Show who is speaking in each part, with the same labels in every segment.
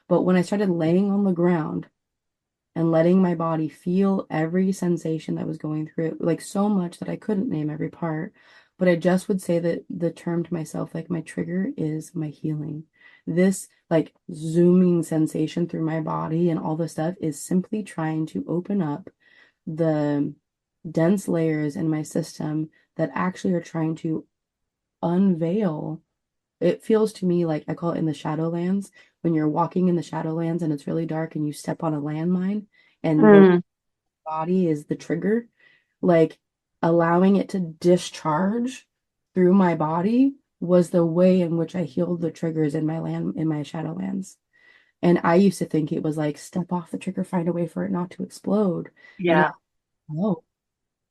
Speaker 1: But when I started laying on the ground and letting my body feel every sensation that was going through it, like so much that I couldn't name every part, but I just would say that the term to myself, like my trigger is my healing. This like zooming sensation through my body and all the stuff is simply trying to open up the dense layers in my system that actually are trying to unveil. It feels to me like I call it in the Shadowlands, when you're walking in the Shadowlands and it's really dark and you step on a landmine and the
Speaker 2: Mm,
Speaker 1: body is the trigger, like allowing it to discharge through my body was the way in which I healed the triggers in my Shadowlands. And I used to think it was like step off the trigger, find a way for it not to explode. And
Speaker 2: yeah.
Speaker 1: no,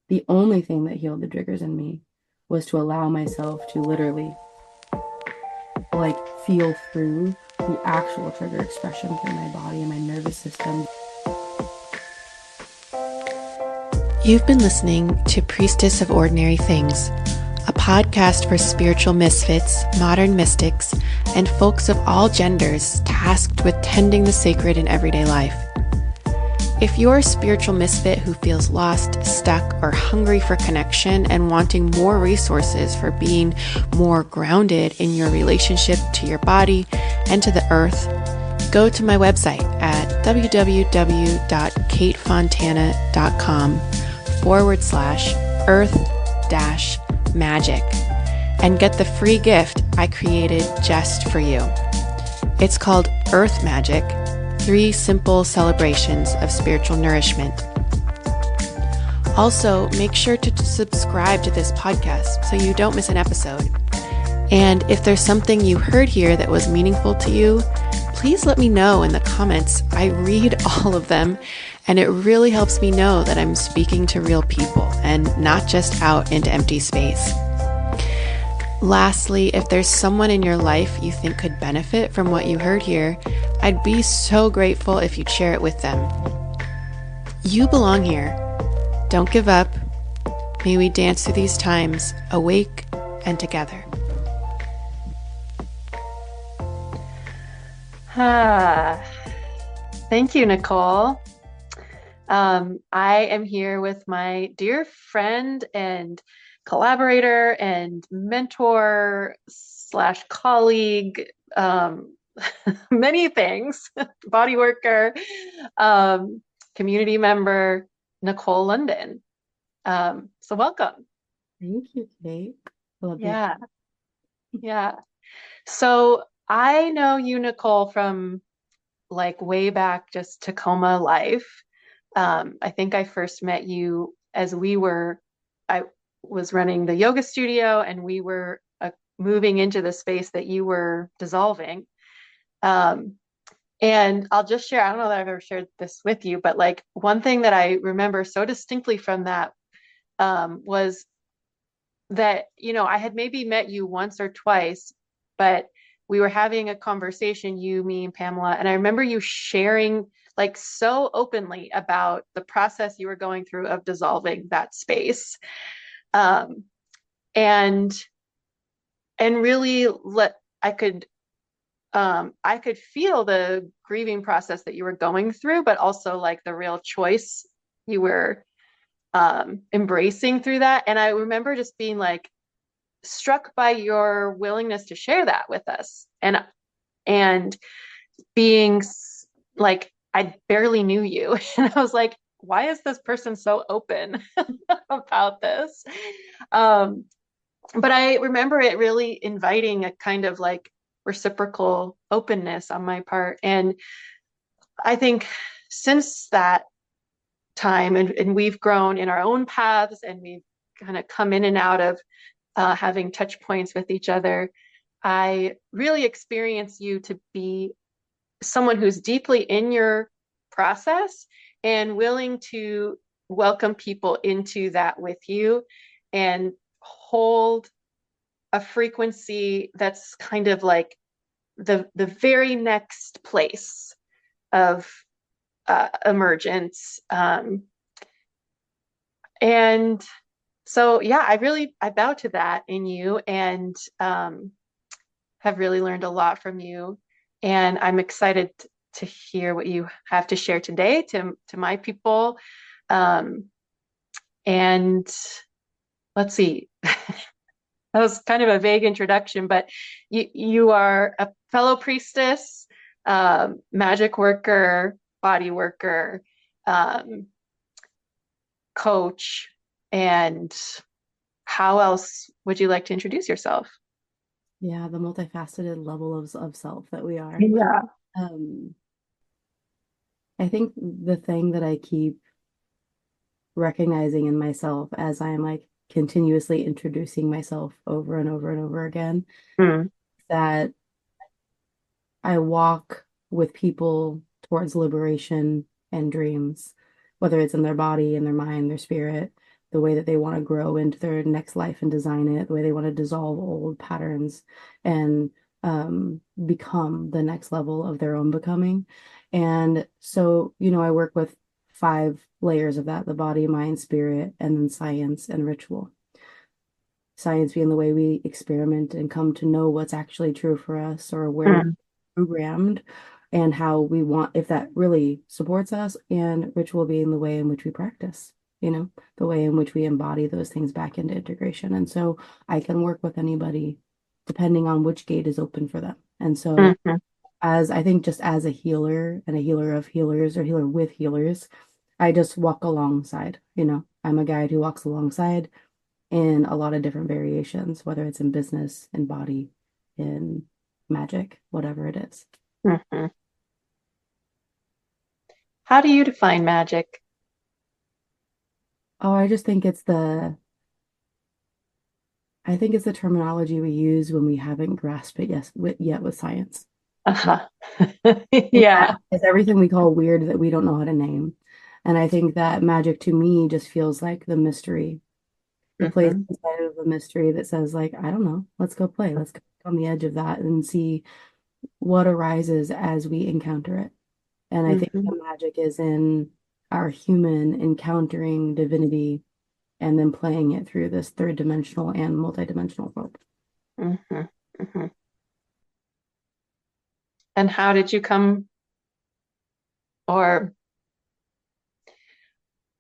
Speaker 1: the only thing that healed the triggers in me was to allow myself to literally like feel through the actual trigger expression through my body and my nervous system.
Speaker 3: You've been listening to Priestess of Ordinary Things, a podcast for spiritual misfits, modern mystics, and folks of all genders tasked with tending the sacred in everyday life. If you're a spiritual misfit who feels lost, stuck, or hungry for connection and wanting more resources for being more grounded in your relationship to your body and to the earth, go to my website at www.katefontana.com/earth-magic and get the free gift I created just for you. It's called Earth Magic, 3 simple celebrations of spiritual nourishment. Also, make sure to subscribe to this podcast so you don't miss an episode. And if there's something you heard here that was meaningful to you, please let me know in the comments. I read all of them, and it really helps me know that I'm speaking to real people and not just out into empty space. Lastly, if there's someone in your life you think could benefit from what you heard here, I'd be so grateful if you'd share it with them. You belong here. Don't give up. May we dance through these times, awake and together.
Speaker 2: Ah, thank you, Nichole. I am here with my dear friend and collaborator and mentor slash colleague, many things, body worker, um, community member, Nichole London. So welcome.
Speaker 1: Thank you, Kate. I love being.
Speaker 2: Yeah, yeah. So I know you, Nichole, from like way back just Tacoma life. I think I first met you as I was running the yoga studio and we were moving into the space that you were dissolving. Um, and I'll just share, I don't know that I've ever shared this with you, but like one thing that I remember so distinctly from that was that, I had maybe met you once or twice, but we were having a conversation, you, me, and Pamela, and I remember you sharing like so openly about the process you were going through of dissolving that space. Um, and and really let I could feel the grieving process that you were going through, but also like the real choice you were embracing through that. And I remember just being like struck by your willingness to share that with us, and being like I barely knew you, and I was like, why is this person so open about this? Um, but I remember it really inviting a kind of like reciprocal openness on my part. And I think since that time, and we've grown in our own paths and we've kind of come in and out of having touch points with each other, I really experience you to be someone who's deeply in your process and willing to welcome people into that with you and hold a frequency that's kind of like the very next place of emergence. And so, yeah, I bow to that in you, and have really learned a lot from you. And I'm excited to hear what you have to share today to my people. And let's see. That was kind of a vague introduction, but you are a fellow priestess, magic worker, body worker, coach, and how else would you like to introduce yourself?
Speaker 1: Yeah, the multifaceted level of self that we are.
Speaker 2: Yeah.
Speaker 1: Um, I think the thing that I keep recognizing in myself as I'm like continuously introducing myself over and over and over again,
Speaker 2: Mm,
Speaker 1: that I walk with people towards liberation and dreams, whether it's in their body, in their mind, their spirit, the way that they want to grow into their next life and design it, the way they want to dissolve old patterns and become the next level of their own becoming. And so, I work with 5 layers of that: the body, mind, spirit, and then science and ritual. Science being the way we experiment and come to know what's actually true for us or where
Speaker 2: mm,
Speaker 1: programmed and how we want, if that really supports us, and ritual being the way in which we practice, the way in which we embody those things back into integration. And so I can work with anybody depending on which gate is open for them. And so,
Speaker 2: mhm,
Speaker 1: as I think, just as a healer and a healer of healers or healer with healers, I just walk alongside, I'm a guide who walks alongside in a lot of different variations, whether it's in business, in body, in magic, whatever it is.
Speaker 2: mhm. How do you define magic?
Speaker 1: Oh, I think it's the terminology we use when we haven't grasped it yet with science.
Speaker 2: Uh-huh.
Speaker 1: Yeah,
Speaker 2: Yeah.
Speaker 1: it's everything we call weird that we don't know how to name. And I think that magic to me just feels like the mystery, the place
Speaker 2: Mhm,
Speaker 1: inside of the mystery that says like, I don't know, let's go play. Let's go on the edge of that and see what arises as we encounter it. And I think
Speaker 2: mhm,
Speaker 1: the magic is in our human encountering divinity and then playing it through this third dimensional and multidimensional world.
Speaker 2: mhm, mhm. And how did you come, or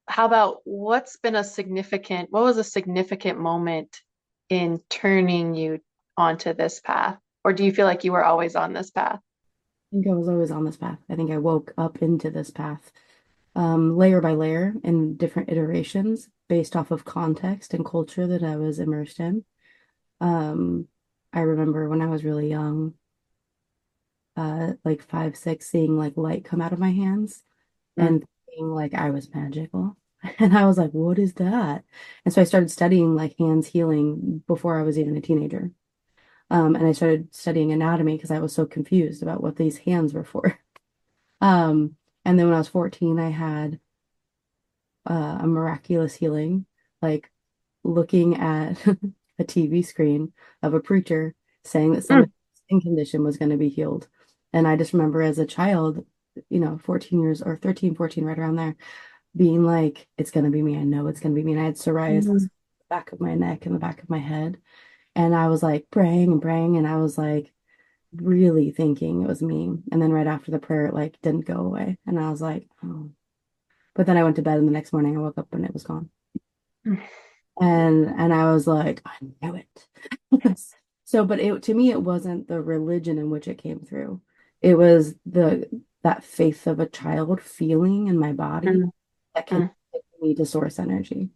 Speaker 2: how about what was a significant moment in turning you onto this path? Or do you feel like you were always on this path?
Speaker 1: I think I was always on this path. I think I woke up into this path, layer by layer in different iterations based off of context and culture that I was immersed in. Um, I remember when I was really young, like 5, 6, seeing like light come out of my hands
Speaker 2: Mm,
Speaker 1: and thinking like I was magical. And I was like, what is that? And so I started studying like hands healing before I was even a teenager. And I started studying anatomy because I was so confused about what these hands were for. And then when I was 14, I had a miraculous healing, like looking at a TV screen of a preacher saying that
Speaker 2: mm,
Speaker 1: somebody's skin condition was going to be healed. And I just remember as a child, 14 years or 13, 14, right around there, being like, it's going to be me. I know it's going to be me. And I had psoriasis
Speaker 2: mm,
Speaker 1: back of my neck and the back of my head. And I was like praying and praying. And I was like really thinking it was me. And then right after the prayer, it like didn't go away. And I was like, oh. But then I went to bed and the next morning I woke up and it was gone.
Speaker 2: mm,
Speaker 1: And I was like, I know it. So, but it to me, it wasn't the religion in which it came through. It was that faith of a child feeling in my body
Speaker 2: mm,
Speaker 1: that
Speaker 2: mm,
Speaker 1: connected me to source energy.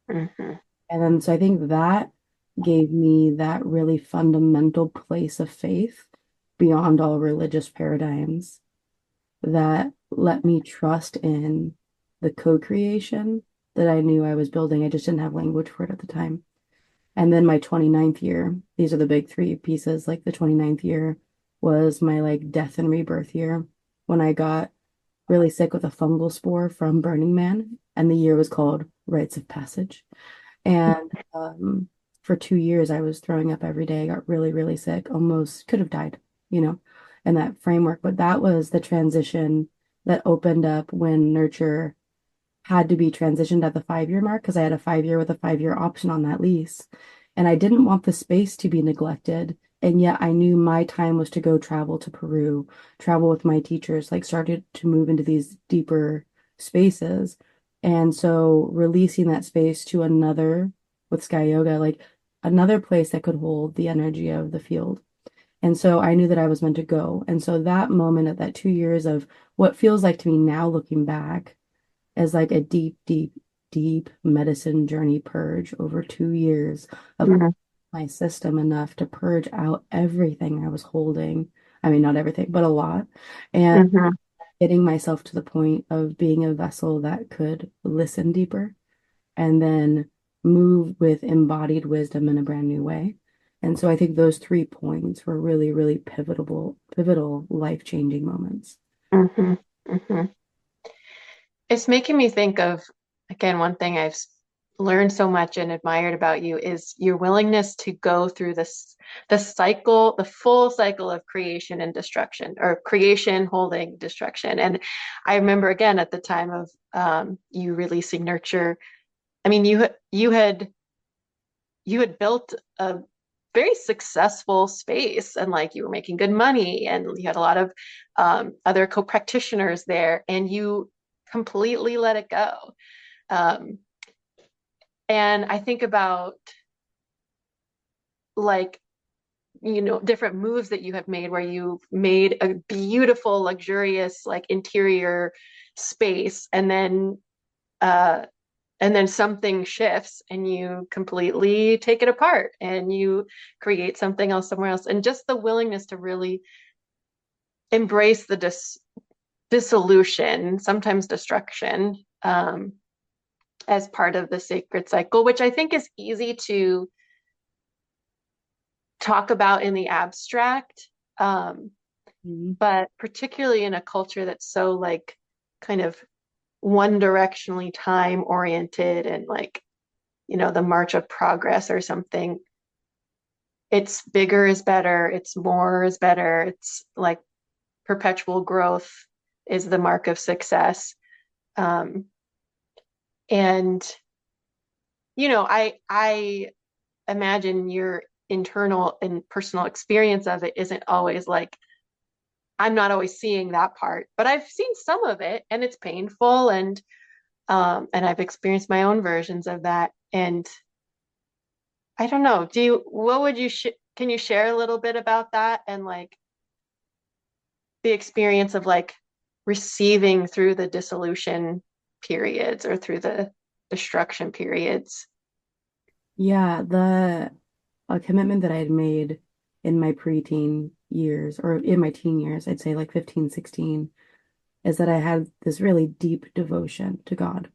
Speaker 2: mhm,
Speaker 1: And then so I think that gave me that really fundamental place of faith beyond all religious paradigms that let me trust in the co-creation that I knew I was building. I just didn't have language for it at the time. And then my 29th year, these are the big 3 pieces. Like the 29th year was my like death and rebirth year when I got really sick with a fungal spore from Burning Man. And the year was called Rites of Passage. And for 2 years, I was throwing up every day. I got really, really sick, almost could have died, you know, in that framework. But that was the transition that opened up when nurture had to be transitioned at the 5 year mark because I had a 5 year with a 5 year option on that lease. And I didn't want the space to be neglected and yet I knew my time was to go travel to Peru, travel with my teachers, like started to move into these deeper spaces. And so releasing that space to another with Sky Yoga, like another place that could hold the energy of the field. And so I knew that I was meant to go. And so that moment of that 2 years of what feels like to me now looking back as like a deep, deep, deep medicine journey purge over 2 years of
Speaker 2: Mhm.
Speaker 1: my system enough to purge out everything I was holding. I mean, not everything, but a lot. And
Speaker 2: Mhm.
Speaker 1: getting myself to the point of being a vessel that could listen deeper and then move with embodied wisdom in a brand new way. And so I think those 3 points were really, really pivotal, life-changing moments.
Speaker 2: Mhm. Mhm. It's making me think of, again, one thing learned so much and admired about you is your willingness to go through the cycle, the full cycle of creation and destruction, or creation holding destruction. And I remember again at the time of you releasing Nurture. I mean, you had built a very successful space, and like you were making good money, and you had a lot of other co-practitioners there, and you completely let it go. Um, and I think about like, different moves that you have made where you've made a beautiful, luxurious, like interior space, uh, and then something shifts and you completely take it apart and you create something else somewhere else. And just the willingness to really embrace the dissolution, sometimes destruction, as part of the sacred cycle, which I think is easy to talk about in the abstract, um,
Speaker 1: Mhm.
Speaker 2: but particularly in a culture that's so like kind of one directionally time oriented and like, the march of progress or something. It's bigger is better, it's more is better, it's like perpetual growth is the mark of success. Um, and I imagine your internal and personal experience of it isn't always like, I'm not always seeing that part, but I've seen some of it and it's painful, and I've experienced my own versions of that. And I don't know, what would you can you share a little bit about that and like the experience of like receiving through the dissolution periods or through the destruction periods?
Speaker 1: Yeah, the a commitment that I had made in my preteen years or in my teen years, I'd say like 15, 16, is that I had this really deep devotion to God,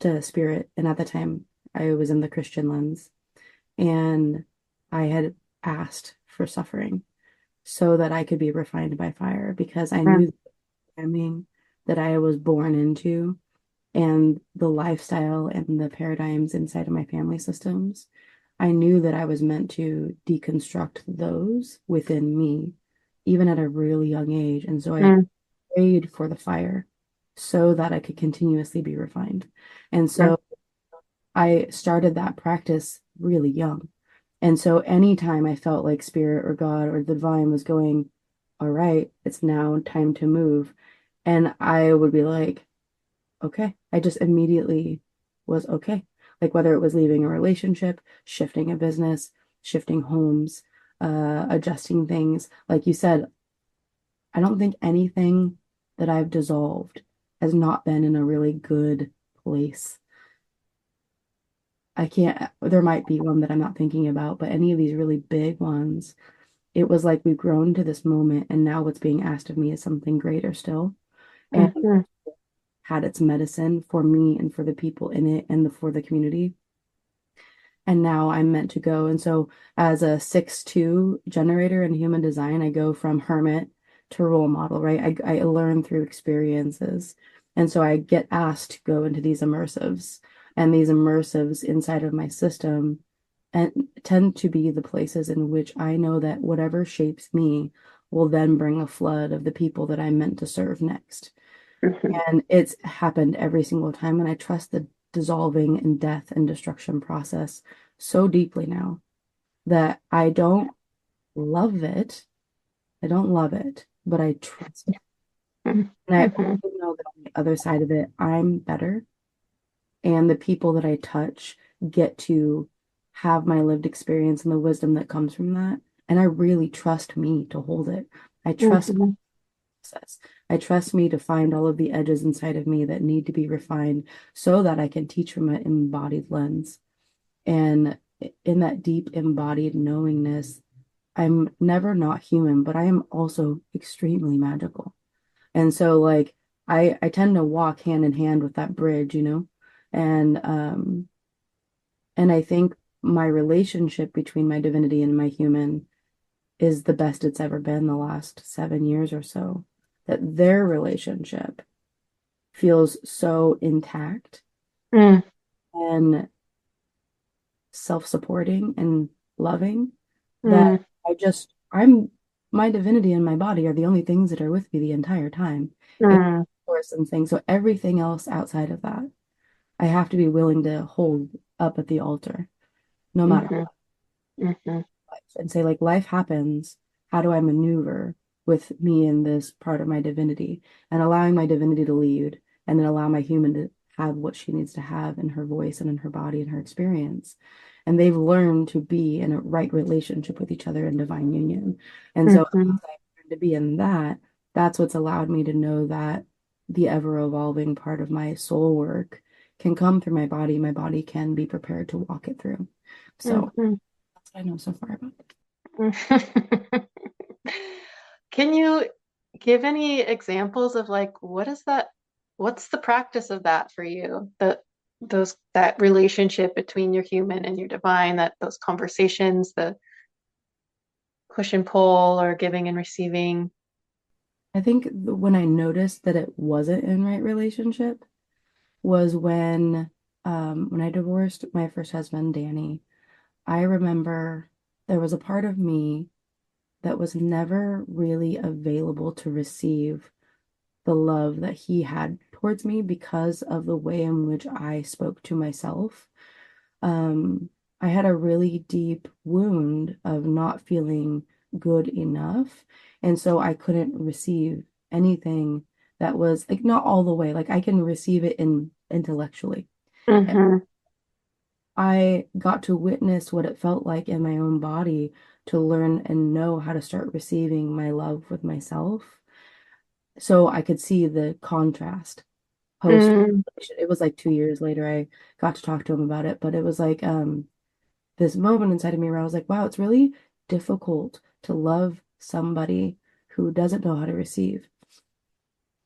Speaker 1: to spirit. And at the time, I was in the Christian lens and I had asked for suffering so that I could be refined by fire because I
Speaker 2: Mm,
Speaker 1: knew the programming that I was born into and the lifestyle and the paradigms inside of my family systems. I knew that I was meant to deconstruct those within me, even at a really young age. And so I
Speaker 2: mm,
Speaker 1: prayed for the fire so that I could continuously be refined. And
Speaker 2: mm,
Speaker 1: so I started that practice really young. And so anytime I felt like spirit or God or the divine was going, all right, it's now time to move. And I would be like, okay. I just immediately was okay. Like whether it was leaving a relationship, shifting a business, shifting homes, adjusting things. Like you said, I don't think anything that I've dissolved has not been in a really good place. I can't, there might be one that I'm not thinking about, but any of these really big ones, it was like we've grown to this moment and now what's being asked of me is something greater still. And
Speaker 2: mhm,
Speaker 1: had its medicine for me and for the people in it and for the community. And now I'm meant to go. And so as a 6-2 generator in human design, I go from hermit to role model, right? I learn through experiences. And so I get asked to go into these immersives, and these immersives inside of my system and tend to be the places in which I know that whatever shapes me will then bring a flood of the people that I'm meant to serve next.
Speaker 2: mhm,
Speaker 1: And it's happened every single time. And I trust the dissolving and death and destruction process so deeply now that I don't love it. I don't love it, but I trust it. And I
Speaker 2: Mm-hmm.
Speaker 1: also know that on the other side of it, I'm better. And the people that I touch get to have my lived experience and the wisdom that comes from that. And I really trust me to hold it. I trust my
Speaker 2: Mm-hmm.
Speaker 1: process. I trust me to find all of the edges inside of me that need to be refined so that I can teach from an embodied lens. And in that deep embodied knowingness, I'm never not human, but I am also extremely magical. And so like I tend to walk hand in hand with that bridge, you know? And and I think my relationship between my divinity and my human is the best it's ever been the last 7 years or so. That their relationship feels so intact
Speaker 2: Mm.
Speaker 1: and self-supporting and loving that
Speaker 2: Mm.
Speaker 1: I'm my divinity and my body are the only things that are with me the entire time. It's
Speaker 2: Mm.
Speaker 1: source and thing. So everything else outside of that, I have to be willing to hold up at the altar, no matter
Speaker 2: Mm-hmm. Mm-hmm.
Speaker 1: what, and say, like, life happens. How do I maneuver with me in this part of my divinity and allowing my divinity to lead and then allow my human to have what she needs to have in her voice and in her body and her experience. And they've learned to be in a right relationship with each other in divine union. And so as
Speaker 2: Mm-hmm.
Speaker 1: I've learned to be in that, that's what's allowed me to know that the ever evolving part of my soul work can come through my body. My body can be prepared to walk it through. So
Speaker 2: Mm-hmm.
Speaker 1: that's what I know so far about it.
Speaker 2: Can you give any examples of like what is that? What's the practice of that for you? That relationship between your human and your divine, that those conversations, the push and pull or giving and receiving.
Speaker 1: I think when I noticed that it wasn't in right relationship was when I divorced my first husband, Danny. I remember there was a part of me that was never really available to receive the love that he had towards me because of the way in which I spoke to myself. Um, I had a really deep wound of not feeling good enough. And so I couldn't receive anything that was like not all the way. Like I can receive it in intellectually. And
Speaker 2: Mm-hmm.
Speaker 1: I got to witness what it felt like in my own body to learn and know how to start receiving my love with myself. So I could see the contrast post.
Speaker 2: Mm.
Speaker 1: It was like 2 years later I got to talk to him about it, but it was like this moment inside of me where I was like, wow, it's really difficult to love somebody who doesn't know how to receive.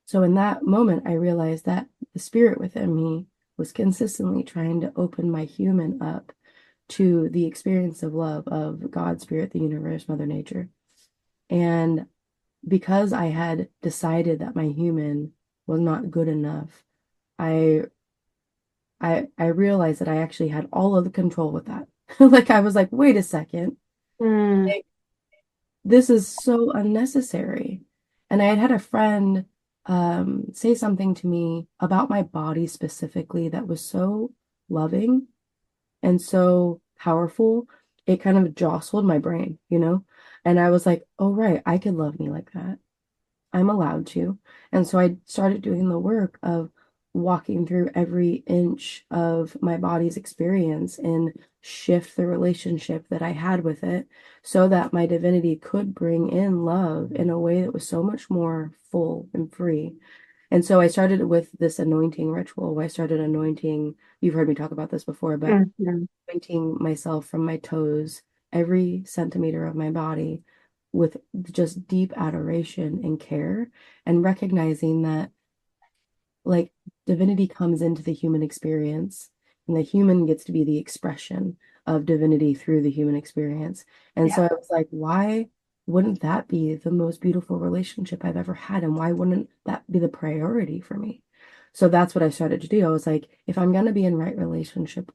Speaker 1: So in that moment, I realized that the spirit within me was consistently trying to open my human up to the experience of love of God, Spirit, the universe, Mother Nature. And because I had decided that my human was not good enough, I I realized that I actually had all of the control with that. Like I was like, wait a second.
Speaker 2: Mm.
Speaker 1: Like, this is so unnecessary. And I had had a friend say something to me about my body specifically that was so loving and so powerful. It kind of jostled my brain, you know? And I was like, oh, right, I could love me like that. I'm allowed to. And so I started doing the work of walking through every inch of my body's experience and shift the relationship that I had with it so that my divinity could bring in love in a way that was so much more full and free. And so I started with this anointing ritual where I started anointing, you've heard me talk about this before, but
Speaker 2: Mm-hmm.
Speaker 1: anointing myself from my toes, every centimeter of my body, with just deep adoration and care, and recognizing that like divinity comes into the human experience, and the human gets to be the expression of divinity through the human experience. And so
Speaker 2: Yeah.
Speaker 1: I was like, why wouldn't that be the most beautiful relationship I've ever had? And why wouldn't that be the priority for me? So that's what I started to do. I was like, if I'm going to be in right relationship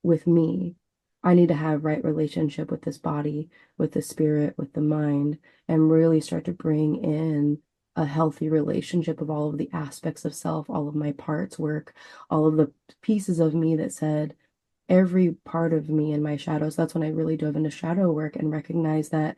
Speaker 1: with me, I need to have right relationship with this body, with the spirit, with the mind, and really start to bring in a healthy relationship of all of the aspects of self, all of my parts work, all of the pieces of me that said every part of me and my shadows. That's when I really dove into shadow work and recognized that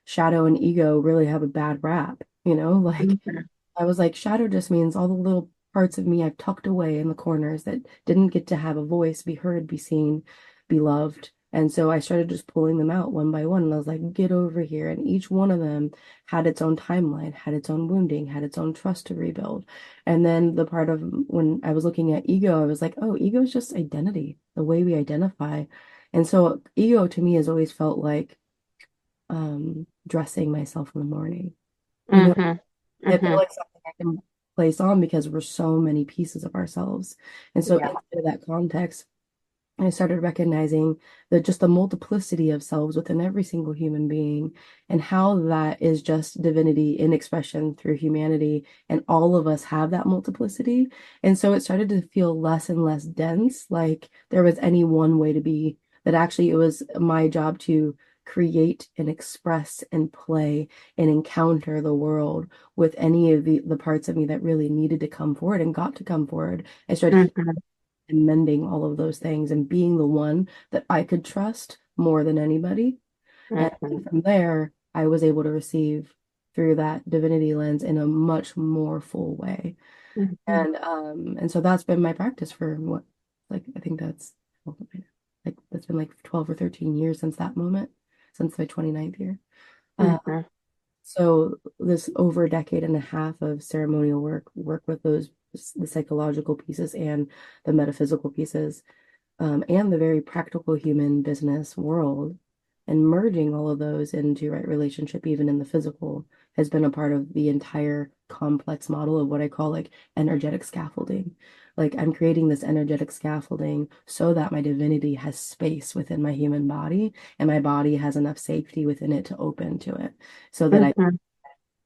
Speaker 1: shadow and ego really have a bad rap, like
Speaker 2: Mhm.
Speaker 1: I was like, shadow just means all the little parts of me I've tucked away in the corners that didn't get to have a voice, be heard, be seen, be loved. And so I started just pulling them out one by one. And I was like, get over here. And each one of them had its own timeline, had its own wounding, had its own trust to rebuild. And then the part of when I was looking at ego, I was like, oh, ego is just identity, the way we identify. And so ego to me has always felt like dressing myself in the morning. You know,
Speaker 2: Mhm.
Speaker 1: I feel
Speaker 2: Mhm.
Speaker 1: like something I can place on because we're so many pieces of ourselves. And so
Speaker 2: Yeah.
Speaker 1: inside of that context, I started recognizing just the multiplicity of selves within every single human being and how that is just divinity in expression through humanity. And all of us have that multiplicity. And so it started to feel less and less dense, like there was any one way to be, that actually it was my job to create and express and play and encounter the world with any of the parts of me that really needed to come forward and got to come forward. I started
Speaker 2: Mhm.
Speaker 1: and mending all of those things and being the one that I could trust more than anybody. And
Speaker 2: Mhm.
Speaker 1: then from there, I was able to receive through that divinity lens in a much more full way.
Speaker 2: Mhm.
Speaker 1: And so that's been my practice for what, like I think that's like that's been like 12 or 13 years since that moment, since my 29th year. Uh,
Speaker 2: Mhm.
Speaker 1: so this over a decade and a half of ceremonial work with those the psychological pieces and the metaphysical pieces, and the very practical human business world, and merging all of those into right relationship, even in the physical, has been a part of the entire complex model of what I call like energetic scaffolding. Like I'm creating this energetic scaffolding so that my divinity has space within my human body and my body has enough safety within it to open to it so that I
Speaker 2: Mhm.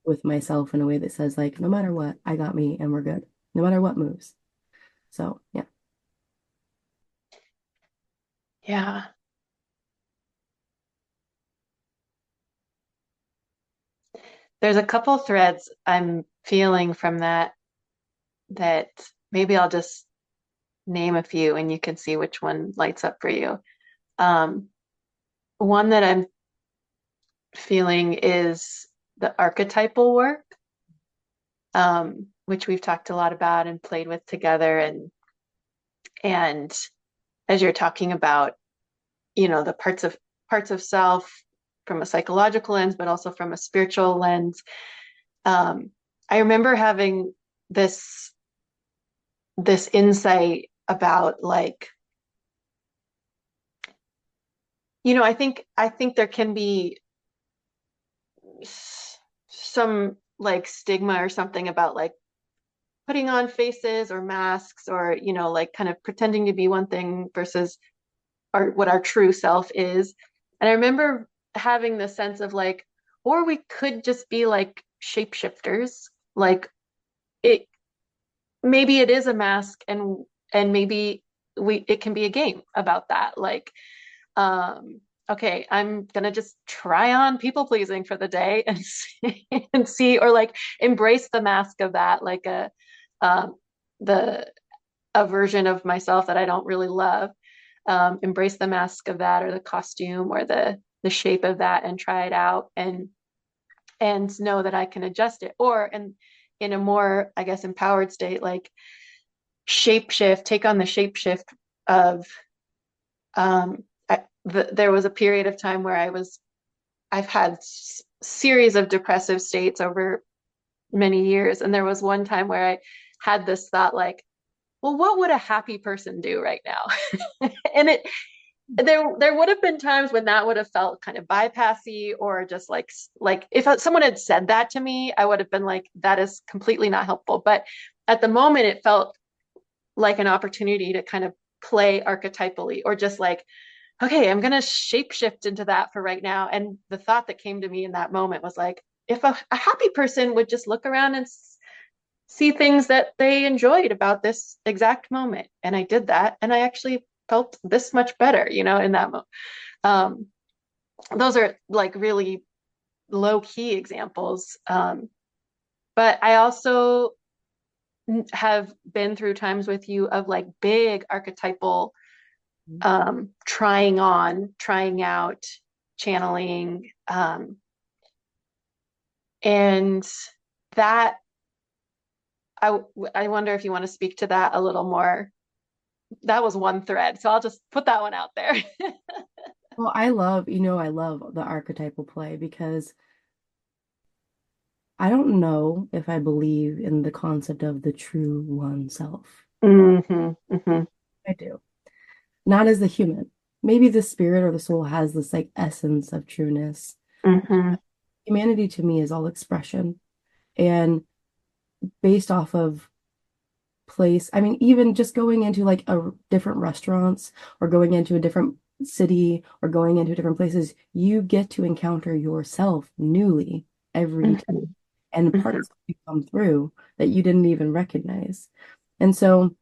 Speaker 1: with myself in a way that says like no matter what, I got me and we're good. No matter what moves. So yeah.
Speaker 2: Yeah. There's a couple threads I'm feeling from that maybe I'll just name a few and you can see which one lights up for you. Um, One that I'm feeling is the archetypal work, which we've talked a lot about and played with together. And as you're talking about, the parts of self from a psychological lens, but also from a spiritual lens. I remember having this this insight about like, I think there can be some like stigma or something about like putting on faces or masks or like kind of pretending to be one thing versus what our true self is. And I remember having the sense of like, or we could just be like shapeshifters, like it maybe it is a mask, and maybe it can be a game about that, like okay, I'm gonna just try on people pleasing for the day and see or like embrace the mask of that, like um the a version of myself that I don't really love, embrace the mask of that or the costume or the shape of that and try it out and know that I can adjust it, or in a more, I guess, empowered state, like take on the shape shift of there was a period of time where I've had series of depressive states over many years, and there was one time where I had this thought like, well, what would a happy person do right now? And there would have been times when that would have felt kind of bypassy, or just like if someone had said that to me, I would have been like, that is completely not helpful. But at the moment, it felt like an opportunity to kind of play archetypally, or just like, okay, I'm going to shapeshift into that for right now. And the thought that came to me in that moment was like, if a happy person would just look around and see things that they enjoyed about this exact moment. And I did that. And I actually felt this much better, in that moment. Um, those are like really low key examples. But I also have been through times with you of like big archetypal trying on, trying out, channeling, And that, I wonder if you want to speak to that a little more. That was one thread, so I'll just put that one out there.
Speaker 1: Well, I love the archetypal play because I don't know if I believe in the concept of the true one self.
Speaker 2: Hmm. Hmm.
Speaker 1: I do. Not as the human. Maybe the spirit or the soul has this like essence of trueness.
Speaker 2: Hmm.
Speaker 1: Humanity to me is all expression. And based off of place, I mean, even just going into like a different restaurants or going into a different city or going into different places, you get to encounter yourself newly every time.
Speaker 2: Hmm.
Speaker 1: And
Speaker 2: Hmm.
Speaker 1: parts of you come through that you didn't even recognize. And so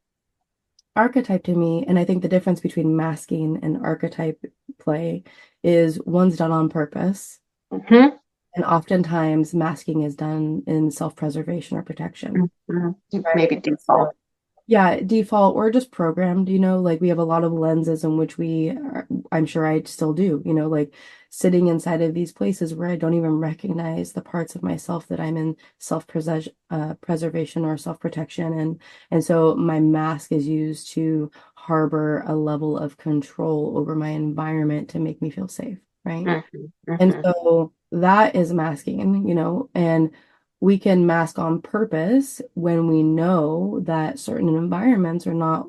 Speaker 1: archetype to me, and I think the difference between masking and archetype play is one's done on purpose,
Speaker 2: Hmm.
Speaker 1: and oftentimes masking is done in self-preservation or protection,
Speaker 2: Hmm. Maybe
Speaker 1: right?
Speaker 2: default.
Speaker 1: Yeah, default or just programmed, like we have a lot of lenses in which I'm sure I still do, like sitting inside of these places where I don't even recognize the parts of myself that I'm in preservation or self-protection. And so my mask is used to harbor a level of control over my environment to make me feel safe, right?
Speaker 2: Hmm.
Speaker 1: And
Speaker 2: Hmm.
Speaker 1: so that is masking, and we can mask on purpose when we know that certain environments are not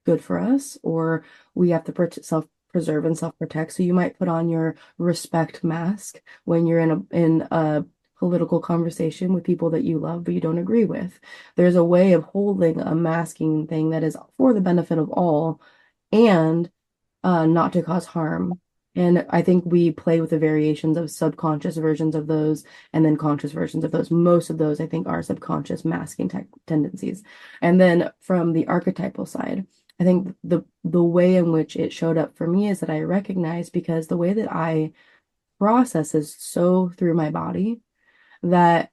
Speaker 1: good for us, or we have to self-preserve and self-protect. So you might put on your respect mask when you're in a political conversation with people that you love but you don't agree with. There's a way of holding a masking thing that is for the benefit of all and not to cause harm. And I think we play with the variations of subconscious versions of those and then conscious versions of those. Most of those, I think, are subconscious masking tendencies. And then from the archetypal side, I think the way in which it showed up for me is that I recognize because the way that I process is so through my body that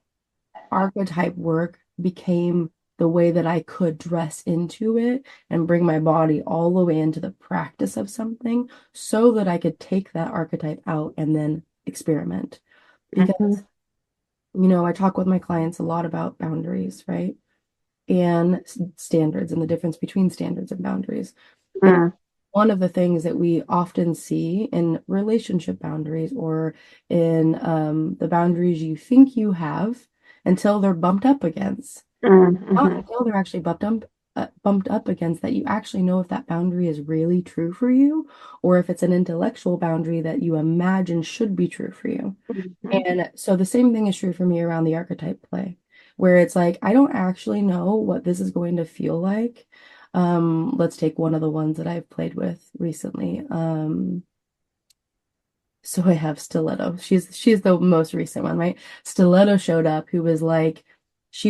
Speaker 1: archetype work became the way that I could dress into it and bring my body all the way into the practice of something so that I could take that archetype out and then experiment. Because,
Speaker 2: Hmm.
Speaker 1: I talk with my clients a lot about boundaries, right? And standards and the difference between standards and boundaries. And
Speaker 2: Hmm.
Speaker 1: one of the things that we often see in relationship boundaries or in the boundaries you think you have until they're bumped up against, not
Speaker 2: Hmm.
Speaker 1: until they're actually bumped up against that you actually know if that boundary is really true for you or if it's an intellectual boundary that you imagine should be true for you.
Speaker 2: Hmm.
Speaker 1: And so the same thing is true for me around the archetype play, where it's like, I don't actually know what this is going to feel like. Let's take one of the ones that I've played with recently. So I have Stiletto. She's the most recent one, right? Stiletto showed up, she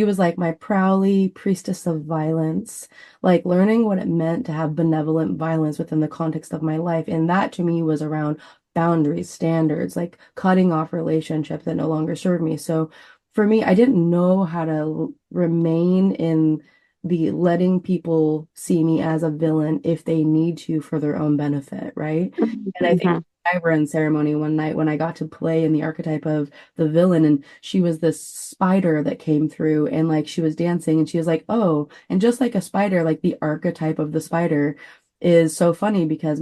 Speaker 1: was like my prowly priestess of violence, like learning what it meant to have benevolent violence within the context of my life. And that to me was around boundaries, standards, like cutting off relationships that no longer serve me. So for me, I didn't know how to remain in the letting people see me as a villain if they need to for their own benefit, right? And I think
Speaker 2: Hmm.
Speaker 1: I were in ceremony one night when I got to play in the archetype of the villain, and she was this spider that came through, and like she was dancing, and she was like, "Oh," and just like a spider, like the archetype of the spider is so funny because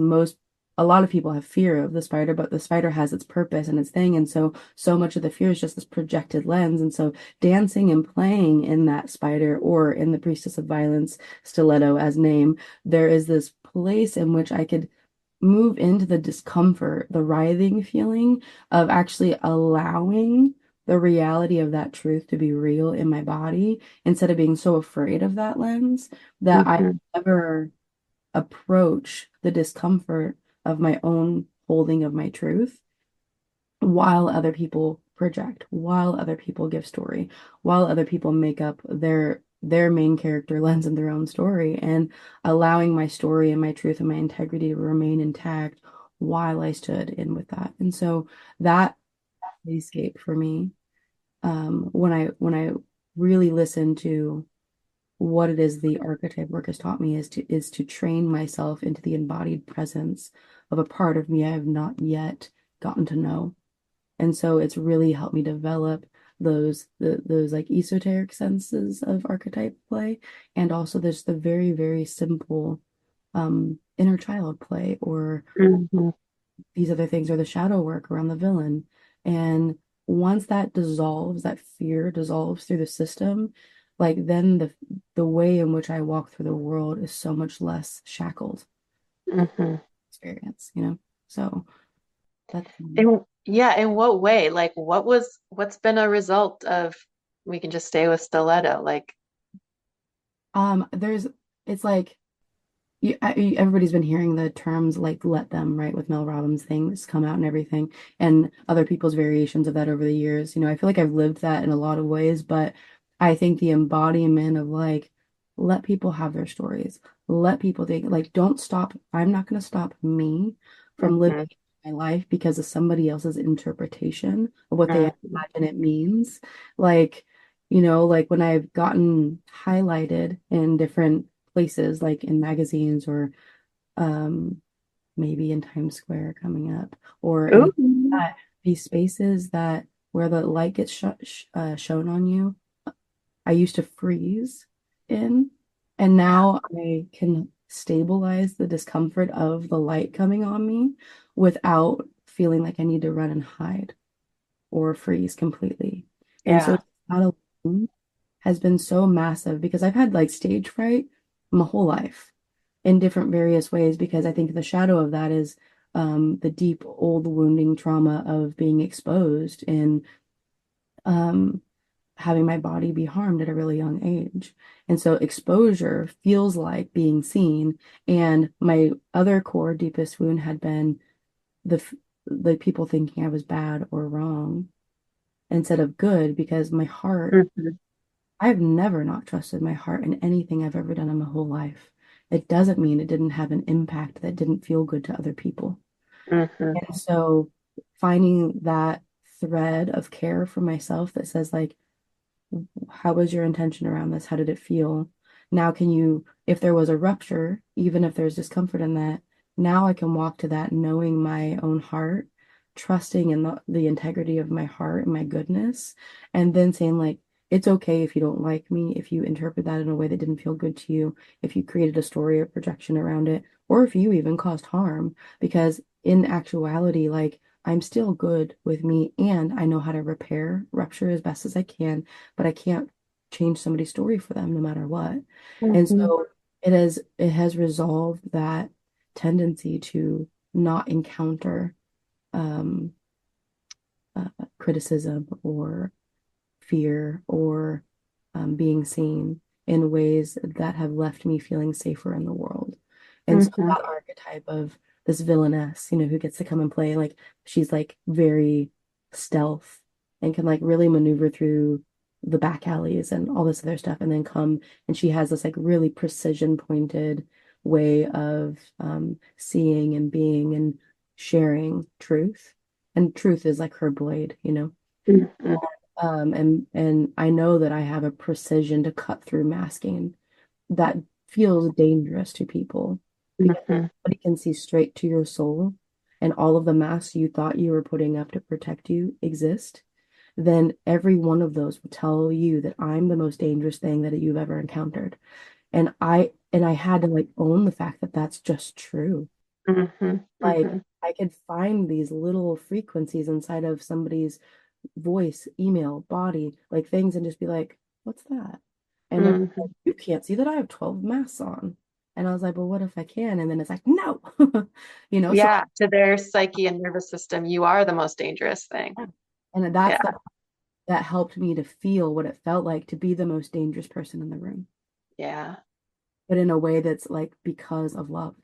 Speaker 1: a lot of people have fear of the spider, but the spider has its purpose and its thing, and so much of the fear is just this projected lens, and so dancing and playing in that spider or in the priestess of violence, Stiletto as name, there is this place in which I could move into the discomfort, the writhing feeling of actually allowing the reality of that truth to be real in my body instead of being so afraid of that lens that I
Speaker 2: Hmm.
Speaker 1: never approach the discomfort of my own holding of my truth while other people project, while other people give story, while other people make up their main character lens in their own story, and allowing my story and my truth and my integrity to remain intact while I stood in with that. And so that escape for me, when I really listen to what it is the archetype work has taught me is to train myself into the embodied presence of a part of me I have not yet gotten to know. And so it's really helped me develop those like esoteric senses of archetype play, and also there's the very, very simple inner child play, or
Speaker 2: Mhm.
Speaker 1: these other things, or the shadow work around the villain. And once that dissolves, that fear dissolves through the system, like then the way in which I walk through the world is so much less shackled
Speaker 2: Mhm.
Speaker 1: experience, you know? So that's
Speaker 2: In what way? Like what's been a result of we can just stay with stiletto? Like,
Speaker 1: there's it's like everybody's been hearing the terms like "let them," right, with Mel Robbins things come out and everything, and other people's variations of that over the years. You know, I feel like I've lived that in a lot of ways, but I think the embodiment of like, let people have their stories, let people think, like, don't stop. I'm not going to stop me from living
Speaker 2: mhm.
Speaker 1: my life because of somebody else's interpretation of what they
Speaker 2: Mhm.
Speaker 1: imagine it means. Like, you know, like when I've gotten highlighted in different places, like in magazines or um, maybe in Times Square coming up, or
Speaker 2: Ooh.
Speaker 1: any these spaces that where the light gets shown on you. I used to freeze in, and
Speaker 2: Yeah.
Speaker 1: now I can stabilize the discomfort of the light coming on me without feeling like I need to run and hide or freeze completely. And so
Speaker 2: Yeah.
Speaker 1: it's not alone has been so massive because I've had like stage fright my whole life in different various ways, because I think the shadow of that is the deep old wounding trauma of being exposed and um, having my body be harmed at a really young age. And so exposure feels like being seen. And my other core deepest wound had been the people thinking I was bad or wrong instead of good, because my heart,
Speaker 2: Mhm.
Speaker 1: I've never not trusted my heart in anything I've ever done in my whole life. It doesn't mean it didn't have an impact that didn't feel good to other people.
Speaker 2: Mhm.
Speaker 1: And so finding that thread of care for myself that says like, how was your intention around this? How did it feel? Now can you, if there was a rupture, even if there's discomfort in that, now I can walk to that knowing my own heart, trusting in the integrity of my heart and my goodness, and then saying like, it's okay if you don't like me, if you interpret that in a way that didn't feel good to you, if you created a story or projection around it, or if you even caused harm, because in actuality, like I'm still good with me and I know how to repair rupture as best as I can, but I can't change somebody's story for them no matter what. And
Speaker 2: Mhm.
Speaker 1: so it has resolved that tendency to not encounter um, criticism or fear or being seen in ways that have left me feeling safer in the world. And so
Speaker 2: Mhm.
Speaker 1: that archetype of this villainess, you know, who gets to come and play, like she's like very stealth and can like really maneuver through the back alleys and all this other stuff, and then come and she has this like really precision pointed way of seeing and being and sharing truth. And truth is like her blade, you know.
Speaker 2: Mhm.
Speaker 1: And I know that I have a precision to cut through masking that feels dangerous to people, because
Speaker 2: Mhm.
Speaker 1: nobody can see straight to your soul, and all of the masks you thought you were putting up to protect you exist. Then every one of those will tell you that I'm the most dangerous thing that you've ever encountered. And I had to like own the fact that that's just true.
Speaker 2: Mhm.
Speaker 1: Like
Speaker 2: Mhm.
Speaker 1: I could find these little frequencies inside of somebody's voice, email, body, like things, and just be like, what's that? And they're like,
Speaker 2: Mhm.
Speaker 1: you can't see that I have 12 masks on. And I was like, well, what if I can? And then it's like, no, so
Speaker 2: Yeah, to their psyche and nervous system, you are the most dangerous thing.
Speaker 1: yeah. And
Speaker 2: Yeah.
Speaker 1: that helped me to feel what it felt like to be the most dangerous person in the room,
Speaker 2: Yeah.
Speaker 1: but in a way that's like because of love.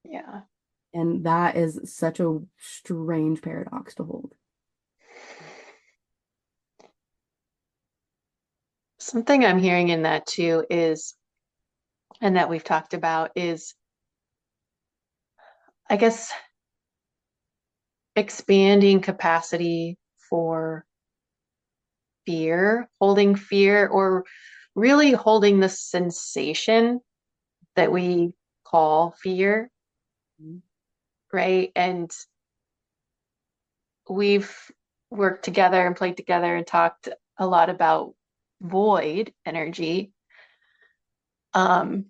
Speaker 2: Yeah.
Speaker 1: And that is such a strange paradox to hold.
Speaker 2: Something I'm hearing in that too is, and that we've talked about is, I guess, expanding capacity for holding fear, or really holding the sensation that we call fear,
Speaker 1: Mhm.
Speaker 2: right? And we've worked together and played together and talked a lot about void energy. And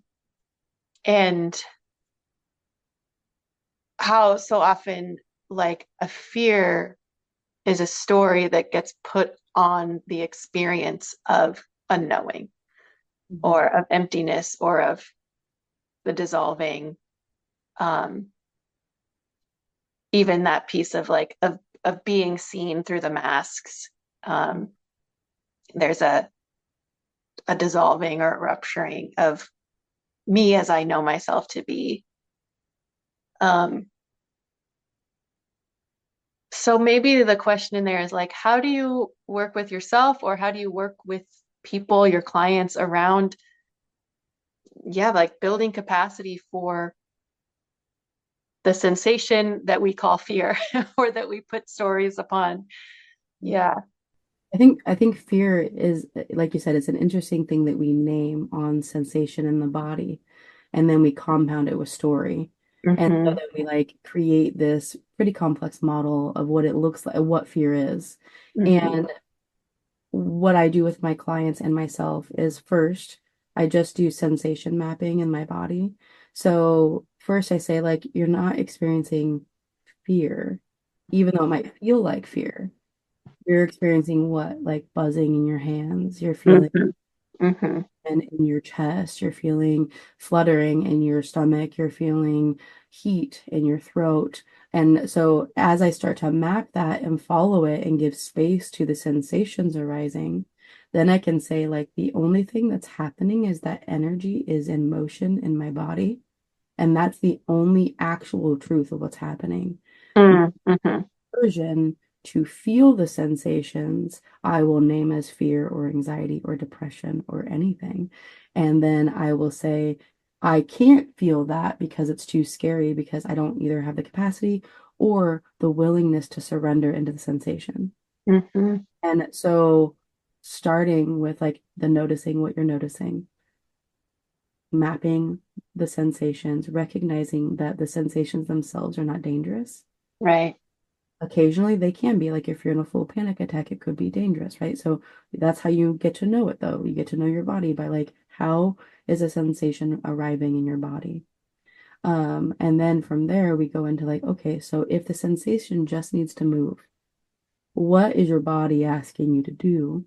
Speaker 2: how so often like a fear is a story that gets put on the experience of unknowing
Speaker 1: Mhm.
Speaker 2: or of emptiness or of the dissolving. Um, even that piece of like of being seen through the masks. Um, there's a dissolving or rupturing of me as I know myself to be. Um, so maybe the question in there is like, how do you work with yourself or how do you work with people, your clients around, yeah, like building capacity for the sensation that we call fear or that we put stories upon. Yeah.
Speaker 1: I think fear is, like you said, it's an interesting thing that we name on sensation in the body, and then we compound it with story. And so
Speaker 2: Hmm.
Speaker 1: then we like create this pretty complex model of what it looks like, what fear is.
Speaker 2: Hmm.
Speaker 1: And what I do with my clients and myself is first, I just do sensation mapping in my body. So first I say like you're not experiencing fear, even though it might feel like fear. You're experiencing what? Like buzzing in your hands. You're feeling
Speaker 2: Hmm. Hmm.
Speaker 1: and in your chest. You're feeling fluttering in your stomach. You're feeling heat in your throat. And so as I start to map that and follow it and give space to the sensations arising, then I can say like the only thing that's happening is that energy is in motion in my body. And that's the only actual truth of what's happening.
Speaker 2: Hmm.
Speaker 1: Version to feel the sensations I will name as fear or anxiety or depression or anything. And then I will say, I can't feel that because it's too scary because I don't either have the capacity or the willingness to surrender into the sensation.
Speaker 2: Hmm.
Speaker 1: And so starting with like the noticing what you're noticing, mapping the sensations, recognizing that the sensations themselves are not dangerous.
Speaker 2: Right.
Speaker 1: Occasionally they can be like if you're in a full panic attack, it could be dangerous, right? So that's how you get to know it though. You get to know your body by like how is a sensation arriving in your body? And then from there we go into like, okay, so if the sensation just needs to move, what is your body asking you to do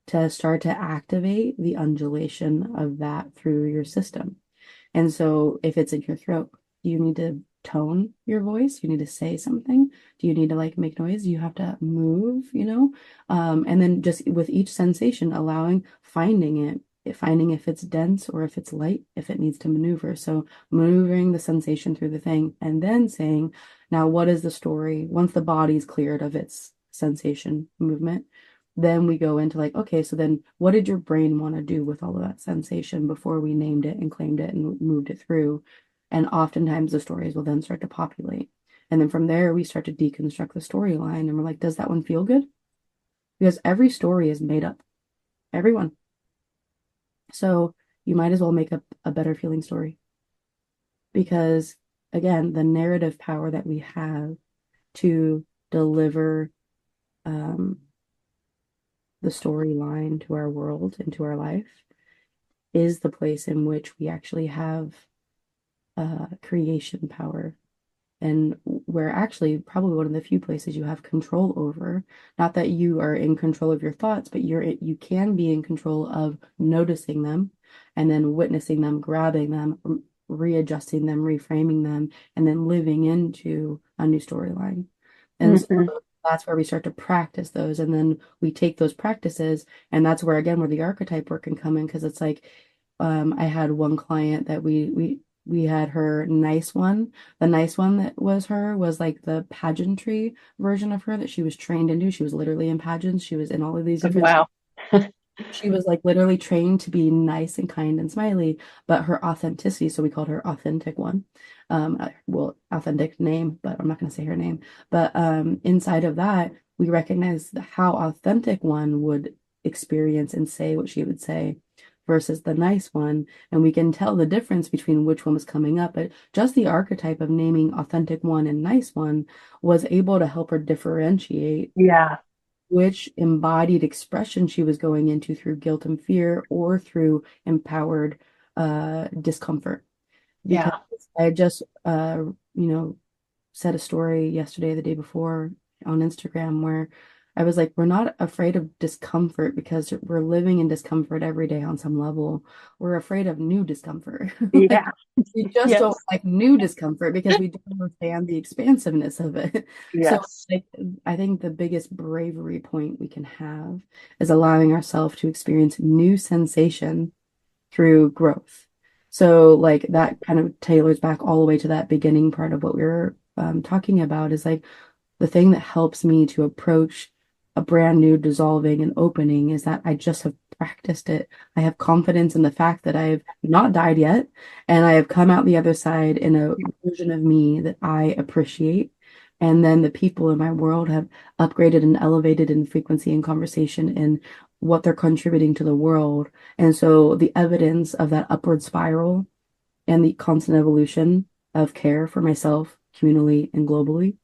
Speaker 1: to start to activate the undulation of that through your system? And so if it's in your throat, do you need to tone your voice? You need to say something? Do you need to like make noise? You have to move, you know? And then just with each sensation, finding if it's dense or if it's light, if it needs to maneuver. So maneuvering the sensation through the thing and then saying, now what is the story? Once the body's cleared of its sensation movement, then we go into like, okay, so then what did your brain want to do with all of that sensation before we named it and claimed it and moved it through? And oftentimes the stories will then start to populate. And then from there, we start to deconstruct the storyline. And we're like, does that one feel good? Because every story is made up, everyone. So you might as well make up a better feeling story. Because again, the narrative power that we have to deliver um, the storyline to our world and to our life is the place in which we actually have creation power and where actually probably one of the few places you have control over. Not that you are in control of your thoughts, but you can be in control of noticing them and then witnessing them, grabbing them, readjusting them, reframing them, and then living into a new storyline. And so
Speaker 2: Hmm.
Speaker 1: that's where we start to practice those. And then we take those practices, and that's where again where the archetype work can come in because it's like I had one client that we had her nice one. The nice one that was her was like the pageantry version of her that she was trained into. She was literally in pageants. She was in all of these different.
Speaker 2: Wow.
Speaker 1: She was like literally trained to be nice and kind and smiley, but her authenticity, so we called her authentic one. Well, authentic name, but I'm not going to say her name. But inside of that, we recognized how authentic one would experience and say what she would say versus the nice one. And we can tell the difference between which one was coming up. But just the archetype of naming authentic one and nice one was able to help her differentiate
Speaker 2: Yeah.
Speaker 1: which embodied expression she was going into through guilt and fear or through empowered discomfort. Because
Speaker 2: Yeah.
Speaker 1: I just, said a story yesterday, the day before on Instagram where I was like, we're not afraid of discomfort because we're living in discomfort every day on some level. We're afraid of new discomfort. Like,
Speaker 2: Yeah.
Speaker 1: we just don't
Speaker 2: Yes.
Speaker 1: like new discomfort because we don't understand the expansiveness of it. So,
Speaker 2: Yes.
Speaker 1: like, I think the biggest bravery point we can have is allowing ourselves to experience new sensation through growth. So, like, that kind of tailors back all the way to that beginning part of what we were talking about is like the thing that helps me to approach a brand new dissolving and opening is that I just have practiced it. I have confidence in the fact that I have not died yet, and I have come out the other side in a version of me that I appreciate. And then the people in my world have upgraded and elevated in frequency and conversation and what they're contributing to the world. And so the evidence of that upward spiral and the constant evolution of care for myself, communally, and globally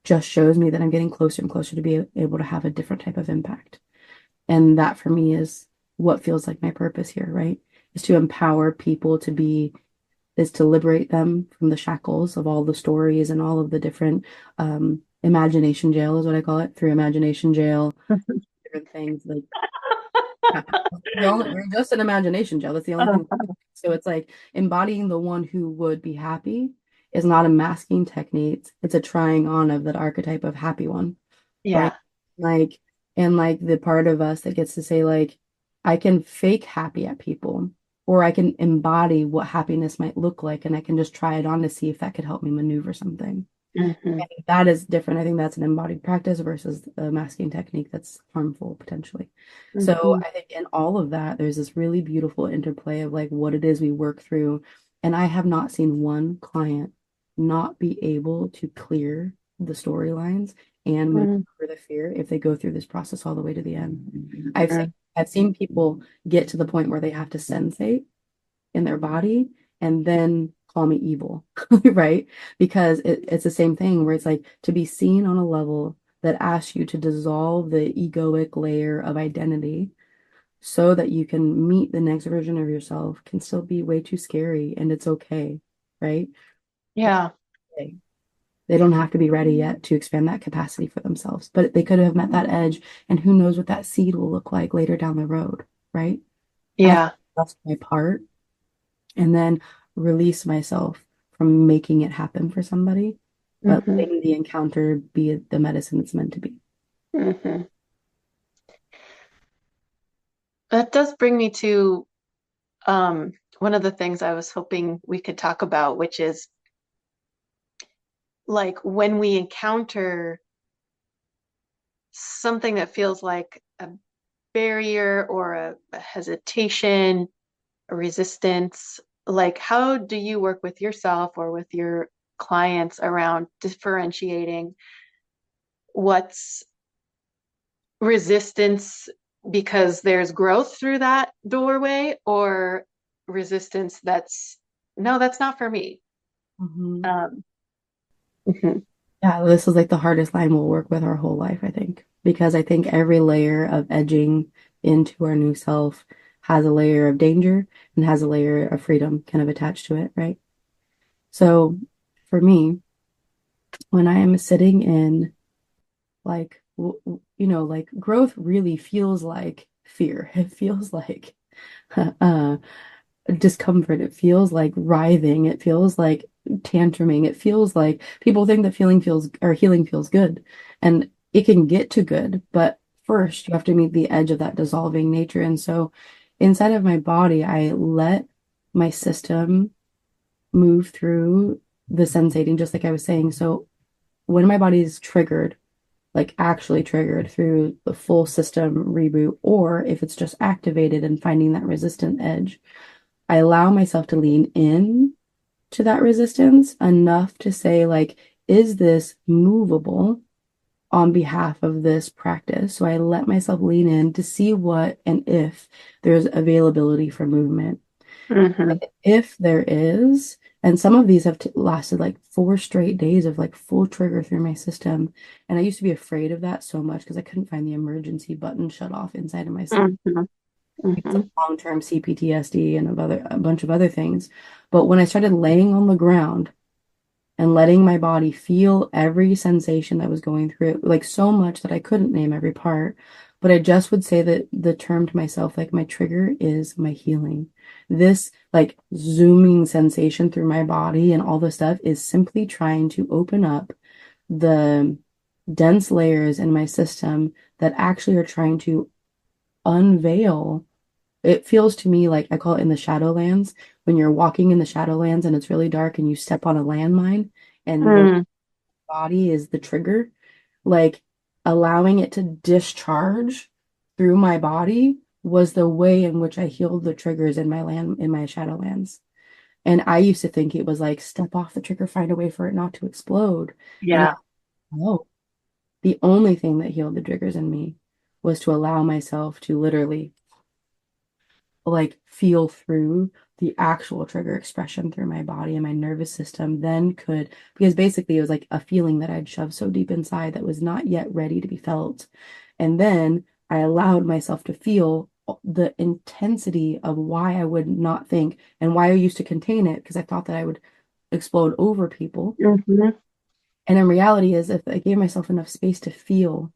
Speaker 1: just shows me that I'm getting closer and closer to be able to have a different type of impact. And that for me is what feels like my purpose here, right? Is to empower people is to liberate them from the shackles of all the stories and all of the different imagination jail is what I call it, through imagination jail, different things like we're just an imagination jail. That's the only thing. So it's like embodying the one who would be happy is not a masking technique. It's a trying on of that archetype of happy one, right?
Speaker 2: Yeah.
Speaker 1: Like, and like the part of us that gets to say, like, I can fake happy at people, or I can embody what happiness might look like, and I can just try it on to see if that could help me maneuver something.
Speaker 2: Hmm.
Speaker 1: And that is different. I think that's an embodied practice versus a masking technique that's harmful potentially. So
Speaker 2: Hmm.
Speaker 1: I think in all of that, there's this really beautiful interplay of like what it is we work through. And I have not seen one client not be able to clear the storylines and move
Speaker 2: Hmm.
Speaker 1: over the fear if they go through this process all the way to the end. I've seen people get to the point where they have to sensate in their body and then call me evil, right? Because it's the same thing where it's like to be seen on a level that asks you to dissolve the egoic layer of identity so that you can meet the next version of yourself can still be way too scary and it's okay, right?
Speaker 2: Yeah.
Speaker 1: Okay. They don't have to be ready yet to expand that capacity for themselves, but they could have met that edge, and who knows what that seed will look like later down the road, right? I have to
Speaker 2: Yeah.
Speaker 1: trust my part and then release myself from making it happen for somebody, but
Speaker 2: Hmm.
Speaker 1: letting the encounter be the medicine it's meant to be.
Speaker 2: Hmm. That does bring me to one of the things I was hoping we could talk about, which is like when we encounter something that feels like a barrier or a hesitation, a resistance, like how do you work with yourself or with your clients around differentiating what's resistance because there's growth through that doorway or resistance that's no, that's not for me.
Speaker 1: Mhm.
Speaker 2: Um, mhm.
Speaker 1: Yeah, this is like the hardest line we'll work with our whole life, I think, because I think every layer of edging into our new self has a layer of danger and has a layer of freedom kind of attached to it, right? So for me, when I am sitting in like, like growth really feels like fear. It feels like uh, discomfort. It feels like writhing. It feels like tantruming. It feels like people think that feeling feels or healing feels good. And it can get to good, but first you have to meet the edge of that dissolving nature. And so inside of my body, I let my system move through the sensating, just like I was saying. So when my body is triggered, like actually triggered through the full system reboot, or if it's just activated and finding that resistant edge, I allow myself to lean in to that resistance enough to say, like, is this movable on behalf of this practice. So I let myself lean in to see what and if there's availability for movement.
Speaker 2: Mm-hmm.
Speaker 1: If there is, and some of these have lasted like 4 straight days of like full trigger through my system. And I used to be afraid of that so much because I couldn't find the emergency button shut off inside of myself
Speaker 2: Mm-hmm.
Speaker 1: because
Speaker 2: Mm-hmm.
Speaker 1: of long-term CPTSD and a bunch of other things. But when I started laying on the ground and letting my body feel every sensation that was going through it, like so much that I couldn't name every part. But I just would say that the term to myself, like my trigger is my healing. This like zooming sensation through my body and all the stuff is simply trying to open up the dense layers in my system that actually are trying to unveil. It feels to me like I call it in the Shadowlands, when you're walking in the Shadowlands and it's really dark and you step on a landmine and the
Speaker 2: Mm.
Speaker 1: body is the trigger, like allowing it to discharge through my body was the way in which I healed the triggers in my Shadowlands. And I used to think it was like step off the trigger, find a way for it not to explode. And
Speaker 2: Yeah.
Speaker 1: no, the only thing that healed the triggers in me was to allow myself to literally like feel through the actual trigger expression through my body, and my nervous system then could, because basically it was like a feeling that I'd shoved so deep inside that was not yet ready to be felt. And then I allowed myself to feel the intensity of why I would not think and why I used to contain it because I thought that I would explode over people.
Speaker 2: Mm-hmm.
Speaker 1: And in reality is if I gave myself enough space to feel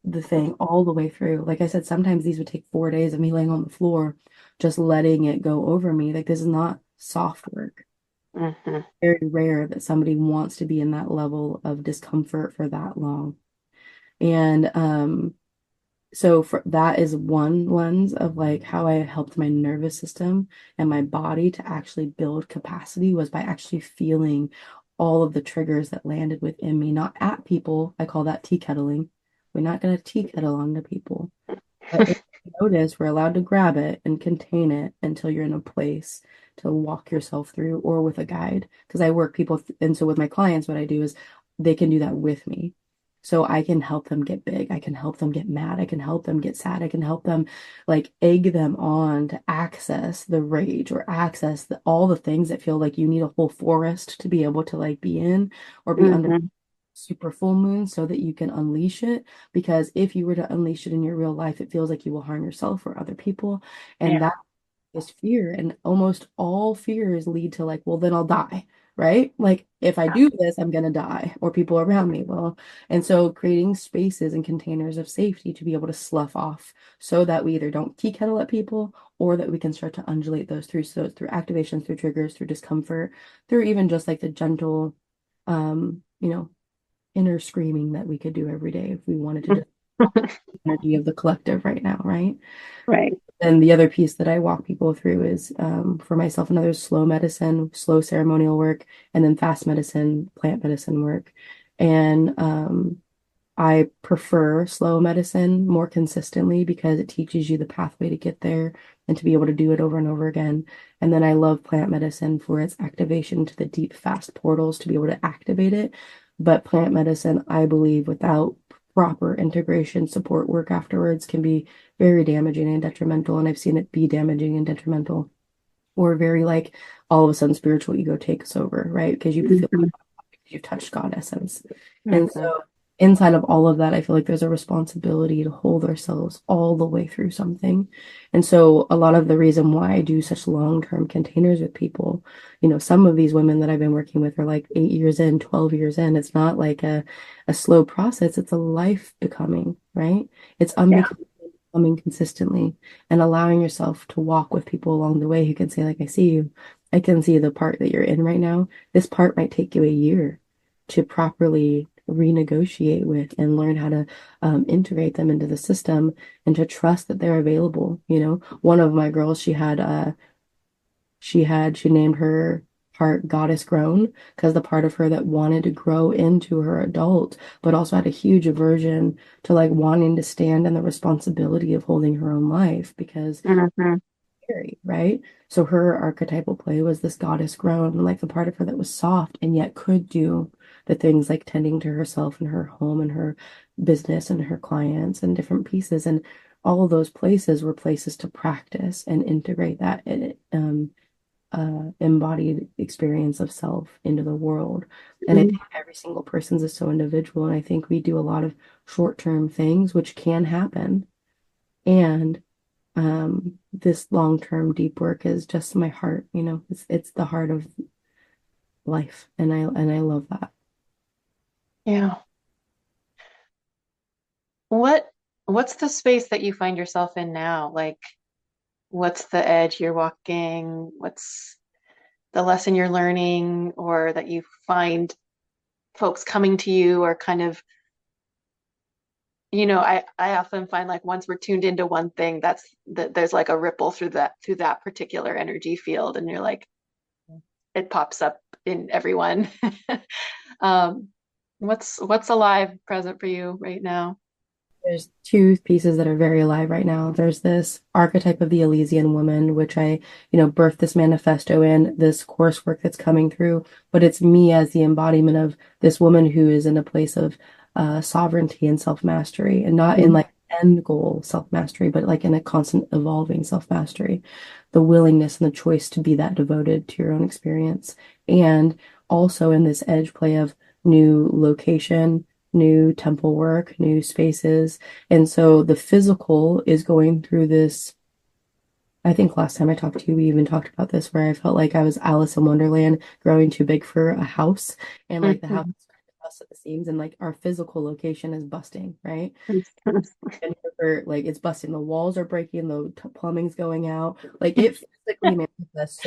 Speaker 1: the thing all the way through, like I said, sometimes these would take 4 days of me laying on the floor, just letting it go over me. Like this is not soft work.
Speaker 2: Mm-hmm.
Speaker 1: Very rare that somebody wants to be in that level of discomfort for that long. And so for that is one lens of like how I helped my nervous system and my body to actually build capacity was by actually feeling all of the triggers that landed within me, not at people. I call that tea kettling. We're not going to tea kettle onto people. But if you notice, we're allowed to grab it and contain it until you're in a place to walk yourself through or with a guide. Because I work people, and so with my clients, what I do is they can do that with me. So I can help them get big. I can help them get mad. I can help them get sad. I can help them like egg them on to access the rage or access all the things that feel like you need a whole forest to be able to like be in or be under
Speaker 2: Mm-hmm.
Speaker 1: super full moon so that you can unleash it. Because if you were to unleash it in your real life, it feels like you will harm yourself or other people. And
Speaker 2: Yeah.
Speaker 1: that is fear. And almost all fears lead to like, well, then I'll die, right? Like if I do this, I'm gonna die, or people around me will. And so creating spaces and containers of safety to be able to slough off so that we either don't tea kettle at people or that we can start to undulate those through through activations, through triggers, through discomfort, through even just like the gentle you know, inner screaming that we could do every day if we wanted to just the energy of the collective right now, right?
Speaker 2: Right.
Speaker 1: And the other piece that I walk people through is for myself and others, slow medicine, slow ceremonial work, and then fast medicine, plant medicine work. And I prefer slow medicine more consistently because it teaches you the pathway to get there and to be able to do it over and over again. And then I love plant medicine for its activation to the deep, fast portals to be able to activate it. But plant medicine, I believe, without proper integration support work afterwards can be very damaging and detrimental. And I've seen it be damaging and detrimental or very like all of a sudden spiritual ego takes over, right? Because you feel
Speaker 2: Mm-hmm.
Speaker 1: you've touched God essence. And
Speaker 2: Mm-hmm.
Speaker 1: so inside of all of that, I feel like there's a responsibility to hold ourselves all the way through something. And so a lot of the reason why I do such long-term containers with people, some of these women that I've been working with are like 8 years in, 12 years in. It's not like a slow process. It's a life becoming, right? It's
Speaker 2: Yeah.
Speaker 1: unbecoming. Coming consistently and allowing yourself to walk with people along the way who can say, like, I see you. I can see the part that you're in right now. This part might take you a year to properly renegotiate with and learn how to integrate them into the system and to trust that they're available. One of my girls, she named her part goddess grown because the part of her that wanted to grow into her adult, but also had a huge aversion to like wanting to stand in the responsibility of holding her own life because
Speaker 2: Mm-hmm.
Speaker 1: scary, right? So her archetypal play was this goddess grown, like the part of her that was soft and yet could do the things like tending to herself and her home and her business and her clients and different pieces. And all of those places were places to practice and integrate that embodied experience of self into the world. And I think every single person's is so individual. And I think we do a lot of short-term things, which can happen. And this long-term deep work is just my heart, it's the heart of life. And I love that.
Speaker 2: Yeah. What what's the space that you find yourself in now? Like, what's the edge you're walking? What's the lesson you're learning, or that you find folks coming to you, or kind of, I often find like once we're tuned into one thing, that's that there's like a ripple through that particular energy field, and you're like, it pops up in everyone. Um, what's alive present for you right now?
Speaker 1: There's two pieces that are very alive right now. There's this archetype of the Elysian woman, which I, birthed this manifesto in, this coursework that's coming through, but it's me as the embodiment of this woman who is in a place of sovereignty and self-mastery, and not in like end goal self-mastery, but like in a constant evolving self-mastery. The willingness and the choice to be that devoted to your own experience. And also in this edge play of new location, new temple work, new spaces. And so the physical is going through this. I think last time I talked to you, we even talked about this, where I felt like I was Alice in Wonderland growing too big for a house. And like the house is starting to bust at the seams, and like our physical location is busting, right? And like it's busting. The walls are breaking, the plumbing's going out. Like it physically manifests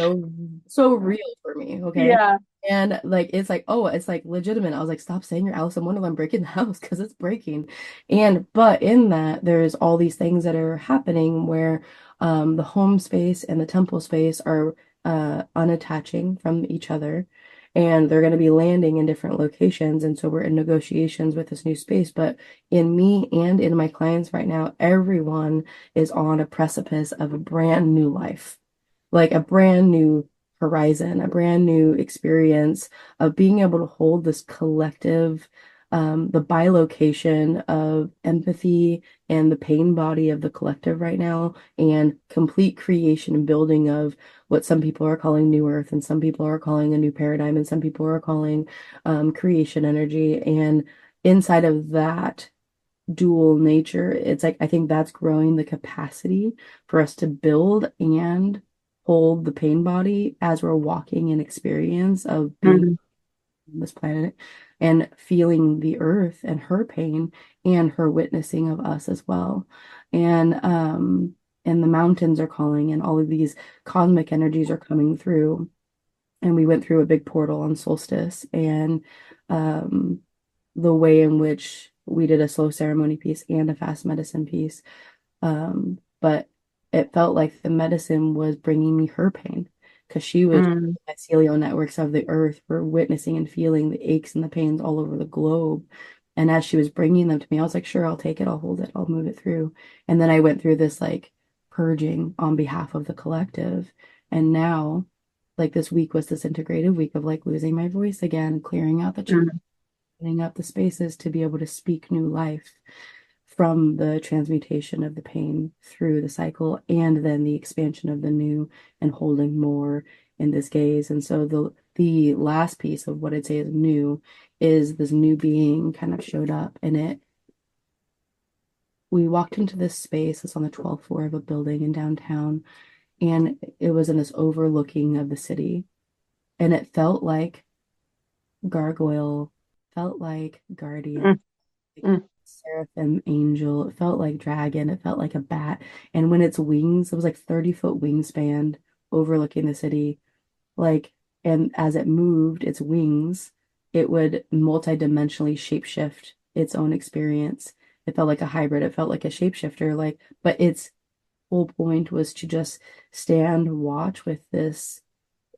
Speaker 1: so real for me. Okay.
Speaker 2: Yeah.
Speaker 1: And like it's like, oh, it's like legitimate. I was like, stop saying you're Alice in Wonderland breaking the house, because it's breaking. And but in that there's all these things that are happening where the home space and the temple space are unattaching from each other. And they're going to be landing in different locations. And so we're in negotiations with this new space. But in me and in my clients right now, everyone is on a precipice of a brand new life, like a brand new horizon, a brand new experience of being able to hold this collective, the bilocation of empathy and the pain body of the collective right now, and complete creation and building of what some people are calling new earth, and some people are calling a new paradigm, and some people are calling creation energy. And inside of that dual nature, it's like I think that's growing the capacity for us to build and hold the pain body as we're walking an experience of being
Speaker 2: Mhm.
Speaker 1: on this planet and feeling the earth and her pain and her witnessing of us as well. And the mountains are calling, and all of these cosmic energies are coming through. And we went through a big portal on solstice, and um the way in which we did a slow ceremony piece and a fast medicine piece. But it felt like the medicine was bringing me her pain, because she was
Speaker 2: Mm.
Speaker 1: mycelial networks of the earth were witnessing and feeling the aches and the pains all over the globe. And as she was bringing them to me, I was like, sure, I'll take it, I'll hold it, I'll move it through. And then I went through this like purging on behalf of the collective. And now, like this week was this integrative week of like losing my voice again, clearing out the channel,
Speaker 2: Mm.
Speaker 1: opening up the spaces to be able to speak new life from the transmutation of the pain through the cycle, and then the expansion of the new and holding more in this gaze. And so the last piece of what I'd say is new is this new being kind of showed up, and we walked into this space. It's on the 12th floor of a building in downtown, and it was in this overlooking of the city, and it felt like gargoyle, felt like guardian,
Speaker 2: Mm. Mm.
Speaker 1: seraphim angel. It felt like dragon. It felt like a bat. And when its wings, it was like 30-foot wingspan overlooking the city. Like, and as it moved its wings, it would multidimensionally shapeshift its own experience. It felt like a hybrid. It felt like a shapeshifter. Like, but its whole point was to just stand watch with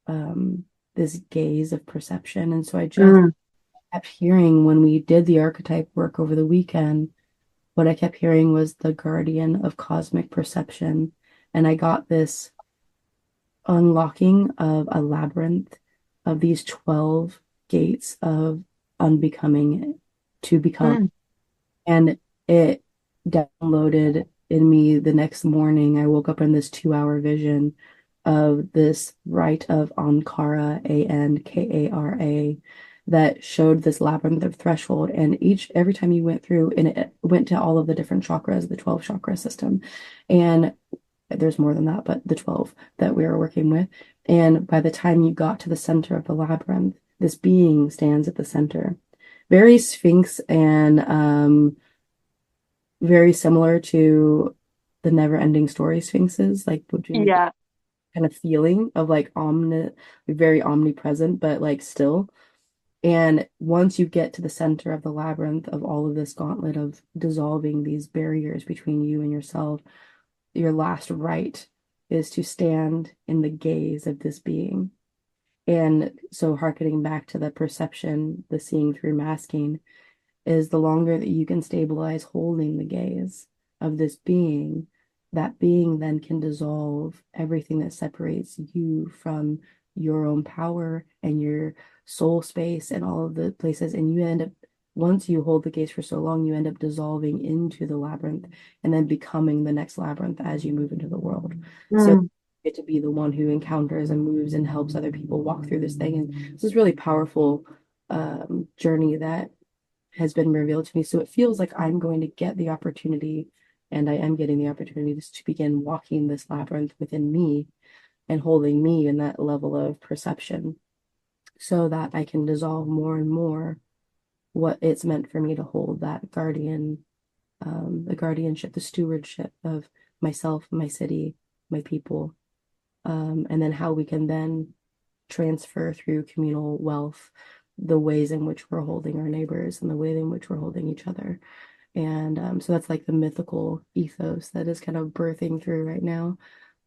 Speaker 1: um this gaze of perception. And so I just
Speaker 2: Mm.
Speaker 1: kept hearing, when we did the archetype work over the weekend, what I kept hearing was the guardian of cosmic perception. And I got this unlocking of a labyrinth of these 12 gates of unbecoming to become.
Speaker 2: Mm.
Speaker 1: And it downloaded in me the next morning. I woke up in this 2 hour vision of this rite of Ankara, Ankara, that showed this labyrinth of threshold. And every time you went through, and it went to all of the different chakras, the 12 chakra system. And there's more than that, but the 12 that we were working with. And by the time you got to the center of the labyrinth, this being stands at the center. Very Sphinx and very similar to the never-ending story Sphinxes, like between
Speaker 2: Yeah.
Speaker 1: kind of feeling of like very omnipresent, but like still. And once you get to the center of the labyrinth of all of this gauntlet of dissolving these barriers between you and yourself, your last right is to stand in the gaze of this being. And so, harkening back to the perception, the seeing through masking, is the longer that you can stabilize holding the gaze of this being, that being then can dissolve everything that separates you from your own power and your soul space and all of the places. And you end up, once you hold the gaze for so long, you end up dissolving into the labyrinth and then becoming the next labyrinth as you move into the world. So you
Speaker 2: Mm.
Speaker 1: get to be the one who encounters and moves and helps other people walk through this thing. And this is really powerful journey that has been revealed to me. So it feels like I'm going to get the opportunity, and I am getting the opportunity to begin walking this labyrinth within me and holding me in that level of perception so that I can dissolve more and more what it's meant for me to hold, that the guardianship, the stewardship of myself, my city, my people, and then how we can then transfer through communal wealth the ways in which we're holding our neighbors and the way in which we're holding each other. And so that's like the mythical ethos that is kind of birthing through right now,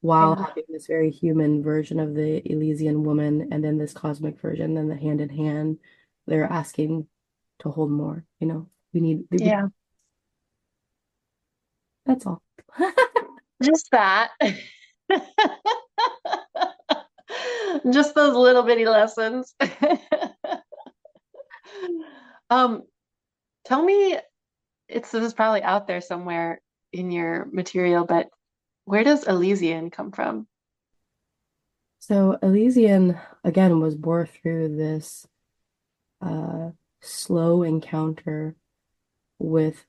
Speaker 1: while
Speaker 2: Yeah.
Speaker 1: having this very human version of the Elysian woman and then this cosmic version, then the hand in hand, they're asking to hold more,
Speaker 2: Yeah.
Speaker 1: that's all.
Speaker 2: Just that. Just those little bitty lessons. Um, Tell me, this is probably out there somewhere in your material, but where does Elysian come from?
Speaker 1: So Elysian, again, was born through this uh, slow encounter with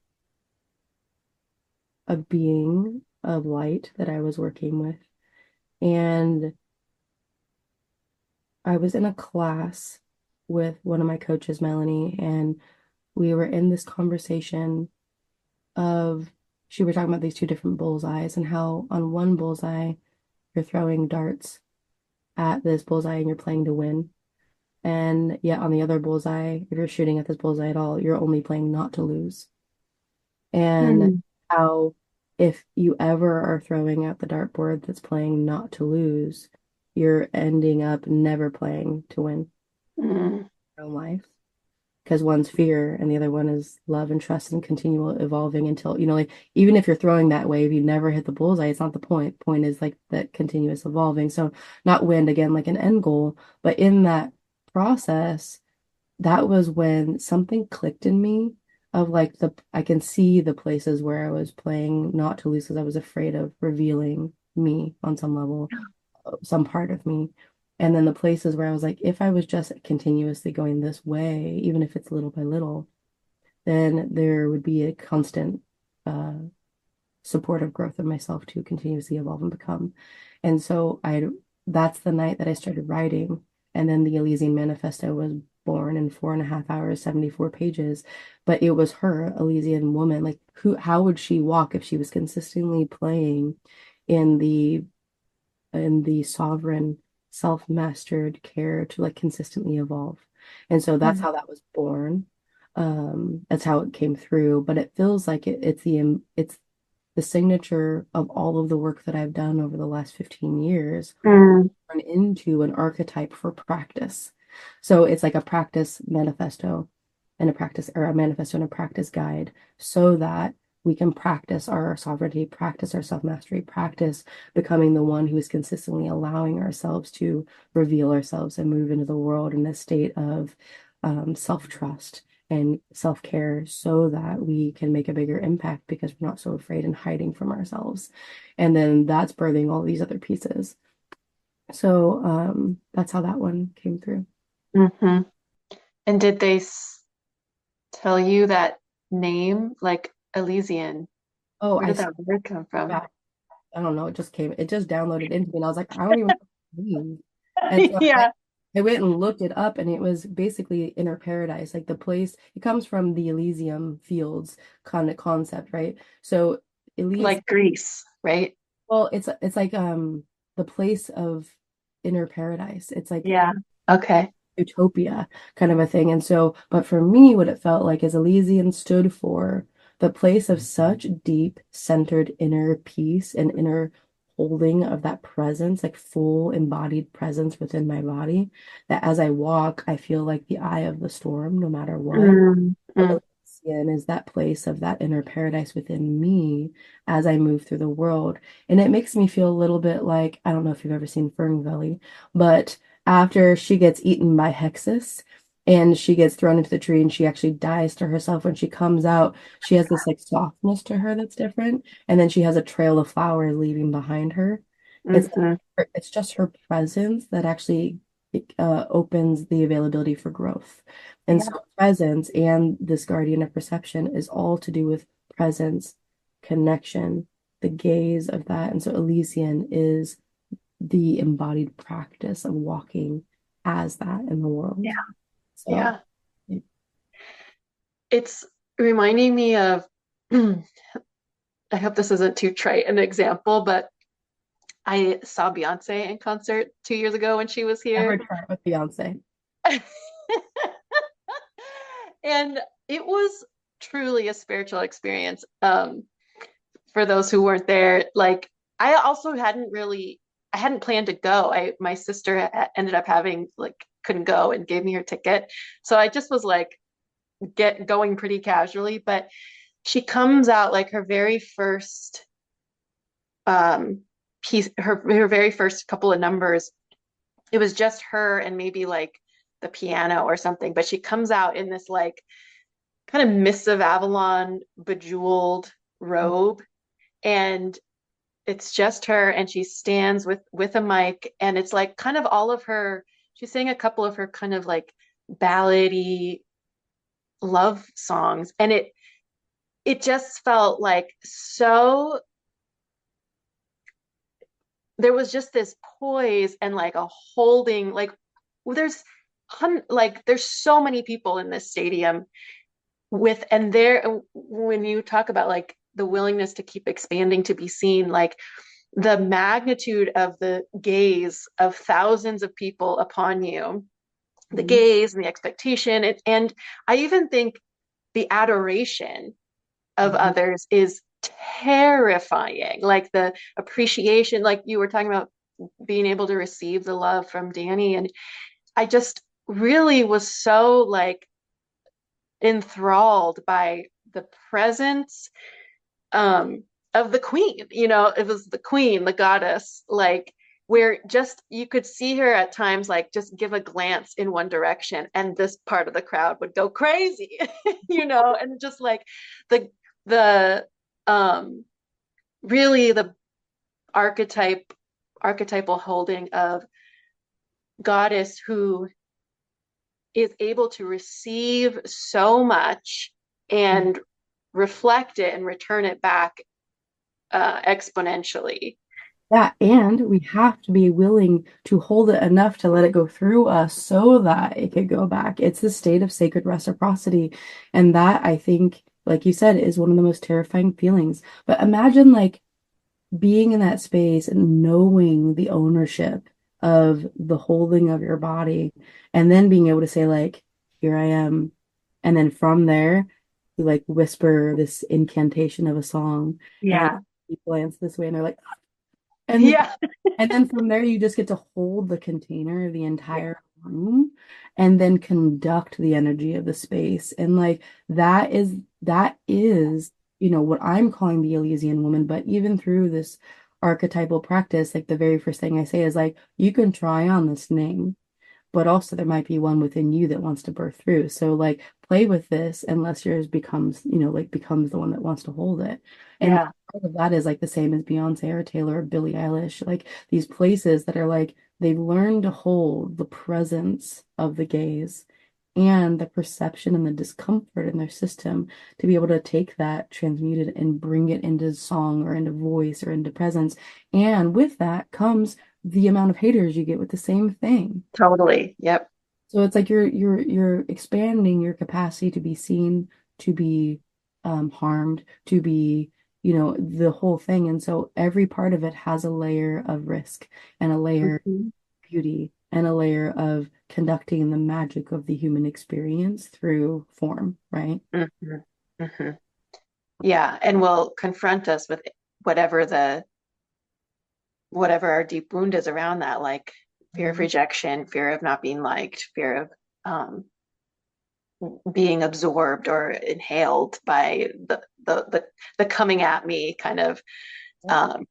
Speaker 1: a being of light that I was working with. And I was in a class with one of my coaches, Melanie, and we were in this conversation of she was talking about these two different bullseyes and how on one bullseye you're throwing darts at this bullseye and you're playing to win. And yet on the other bullseye, if you're shooting at this bullseye at all, you're only playing not to lose. And
Speaker 2: Mm.
Speaker 1: how if you ever are throwing at the dartboard that's playing not to lose, you're ending up never playing to win
Speaker 2: Mm.
Speaker 1: your own life. Because one's fear and the other one is love and trust and continual evolving until, like even if you're throwing that way, if you never hit the bullseye, it's not the point. Point is like that continuous evolving. So not win again, like an end goal, but in that process, that was when something clicked in me of like I can see the places where I was playing not to lose because I was afraid of revealing me on some level, some part of me. And then the places where I was like, if I was just continuously going this way, even if it's little by little, then there would be a constant uh, supportive growth of myself to continuously evolve and become. And so that's the night that I started writing. And then the Elysian Manifesto was born in 4.5 hours, 74 pages. But it was her, Elysian woman. Like how would she walk if she was consistently playing in the sovereign self-mastered care to like consistently evolve? And so that's
Speaker 2: Mm.
Speaker 1: how that was born. That's how it came through. But it feels like it's the signature of all of the work that I've done over the last 15 years
Speaker 2: Mm.
Speaker 1: turn into an archetype for practice. So it's like a practice manifesto and a practice, or a manifesto and a practice guide, so that we can practice our sovereignty, practice our self-mastery, practice becoming the one who is consistently allowing ourselves to reveal ourselves and move into the world in a state of self-trust and self-care so that we can make a bigger impact because we're not so afraid and hiding from ourselves. And then that's birthing all these other pieces. So that's how that one came through.
Speaker 2: Mm-hmm. And did they tell you that name, like Elysian?
Speaker 1: Oh,
Speaker 2: Where did that word come from?
Speaker 1: yeah, I don't know. It just downloaded into me. And I was like, I don't even know what it means. And so
Speaker 2: Yeah,
Speaker 1: I went and looked it up, and it was basically inner paradise, like the place. It comes from the Elysium fields kind of concept, right? So Elysium,
Speaker 2: like Greece, right?
Speaker 1: well, it's like the place of inner paradise. It's like
Speaker 2: Yeah. Okay.
Speaker 1: utopia kind of a thing. And so, but for me, what it felt like is Elysian stood for the place of such deep, centered inner peace and inner holding of that presence, like full embodied presence within my body, that as I walk, I feel like the eye of the storm, no matter what.
Speaker 2: Mm-hmm.
Speaker 1: Elysian is that place of that inner paradise within me as I move through the world. And it makes me feel a little bit like, I don't know if you've ever seen Fern Gully, but after she gets eaten by Hexus and she gets thrown into the tree and she actually dies to herself, when she comes out, she has this like softness to her that's different. And then she has a trail of flowers leaving behind her. It's
Speaker 2: Mm-hmm.
Speaker 1: it's just her presence that actually opens the availability for growth. And
Speaker 2: Yeah.
Speaker 1: so presence and this guardian of perception is all to do with presence, connection, the gaze of that. And so Elysian is the embodied practice of walking as that in the world.
Speaker 2: Yeah.
Speaker 1: So
Speaker 2: Yeah. It's reminding me of, I hope this isn't too trite an example, but I saw Beyonce in concert 2 years ago when she was
Speaker 1: never
Speaker 2: here.
Speaker 1: try it with Beyonce.
Speaker 2: And it was truly a spiritual experience. For those who weren't there, like I also I hadn't planned to go. My sister ended up having like couldn't go and gave me her ticket. So I just was like get going pretty casually, but she comes out like her very first piece, her very first couple of numbers. It was just her and maybe like the piano or something, but she comes out in this like kind of Miss of Avalon bejeweled robe, and it's just her, and she stands with a mic, and it's like kind of all of her, she's saying a couple of her kind of like ballady love songs, and it just felt like so, there was just this poise and like a holding, like there's like there's so many people in this stadium with, and there, when you talk about like the willingness to keep expanding to be seen, like the magnitude of the gaze of thousands of people upon you, the
Speaker 1: Mhm.
Speaker 2: gaze and the expectation, and I even think the adoration of
Speaker 1: Mhm.
Speaker 2: others is terrifying, like the appreciation, like you were talking about being able to receive the love from Danny, and I just really was so like enthralled by the presence um of the queen. It was the queen, the goddess, like where just you could see her at times like just give a glance in one direction and this part of the crowd would go crazy, and just like the the um really the archetypal holding of goddess who is able to receive so much and reflect it and return it back exponentially.
Speaker 1: Yeah, and we have to be willing to hold it enough to let it go through us so that it could go back. It's the state of sacred reciprocity. And that, I think, like you said, is one of the most terrifying feelings. But imagine like being in that space and knowing the ownership of the holding of your body, and then being able to say, like, here I am. And then from there, you like whisper this incantation of a song, and like
Speaker 2: Yeah.
Speaker 1: people glance this way and they're like, and
Speaker 2: Yeah.
Speaker 1: and then from there, you just get to hold the container of the entire room and then conduct the energy of the space. And like that is, what I'm calling the Elysian woman. But even through this archetypal practice, like the very first thing I say is like, you can try on this name. but also there might be one within you that wants to birth through. So like play with this unless yours becomes, like becomes the one that wants to hold it. And
Speaker 2: Yeah.
Speaker 1: part of that is like the same as Beyonce or Taylor or Billie Eilish, like these places that are like they've learned to hold the presence of the gaze and the perception and the discomfort in their system to be able to take that, transmute it, and bring it into song or into voice or into presence. And with that comes the amount of haters you get with the same thing.
Speaker 2: Totally. Yep.
Speaker 1: So it's like you're expanding your capacity to be seen, to be harmed, to be, the whole thing. And so every part of it has a layer of risk and a layer of
Speaker 2: Mhm.
Speaker 1: beauty and a layer of conducting the magic of the human experience through form, right?
Speaker 2: Mhm. Mhm. Yeah, and will confront us with whatever the whatever our deep wound is around that, like fear of
Speaker 1: Mhm.
Speaker 2: rejection, fear of not being liked, fear of um, being absorbed or inhaled by the coming at me kind of um,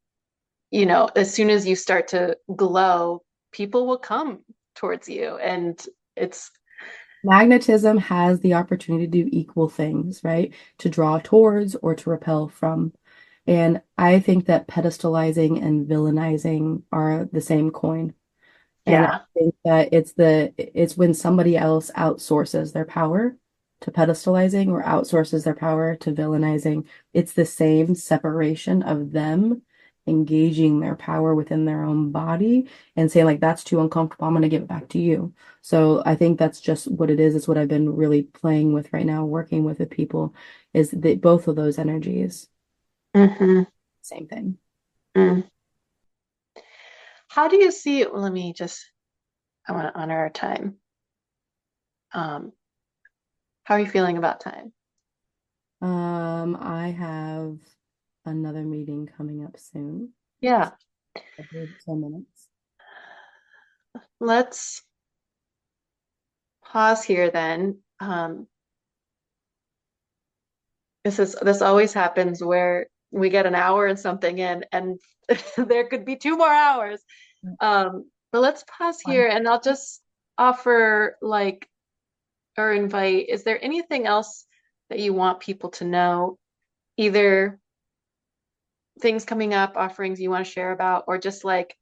Speaker 2: as soon as you start to glow, people will come towards you. And it's
Speaker 1: Magnetism has the opportunity to do equal things, right? To draw towards or to repel from. And I think that pedestalizing and villainizing are the same coin. And I
Speaker 2: yeah.
Speaker 1: think that it's when somebody else outsources their power to pedestalizing or outsources their power to villainizing. It's the same separation of them engaging their power within their own body and saying like that's too uncomfortable. I'm going to give it back to you. So I think that's just what it is. It's what I've been really playing with right now, working with people, is that both of those energies,
Speaker 2: Hmm.
Speaker 1: same thing.
Speaker 2: Mm. How do you see it? Well, I want to honor our time. Um, how are you feeling about time?
Speaker 1: I have another meeting coming up soon.
Speaker 2: Yeah,
Speaker 1: Couple of 10 minutes.
Speaker 2: let's pause here then. This always happens where we get an hour and something in, and there could be 2 more hours. But let's pause
Speaker 1: Fine.
Speaker 2: here, and I'll just offer like or invite. Is there anything else that you want people to know? Either things coming up, offerings you want to share about, or just like,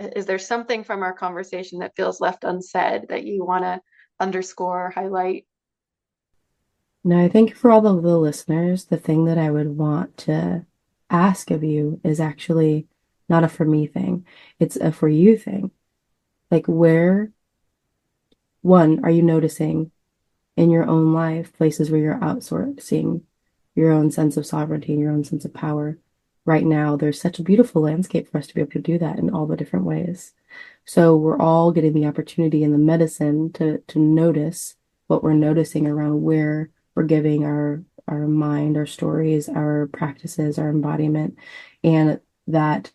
Speaker 2: is there something from our conversation that feels left unsaid that you want to underscore, highlight?
Speaker 1: Now, I think for all of the listeners, the thing that I would want to ask of you is actually not a for me thing. It's a for you thing. Like, where, one, are you noticing in your own life places where you're outsourcing your own sense of sovereignty and your own sense of power? Right now, there's such a beautiful landscape for us to be able to do that in all the different ways. So we're all getting the opportunity in the medicine to notice what we're noticing around where we're giving our mind, our stories, our practices, our embodiment, and that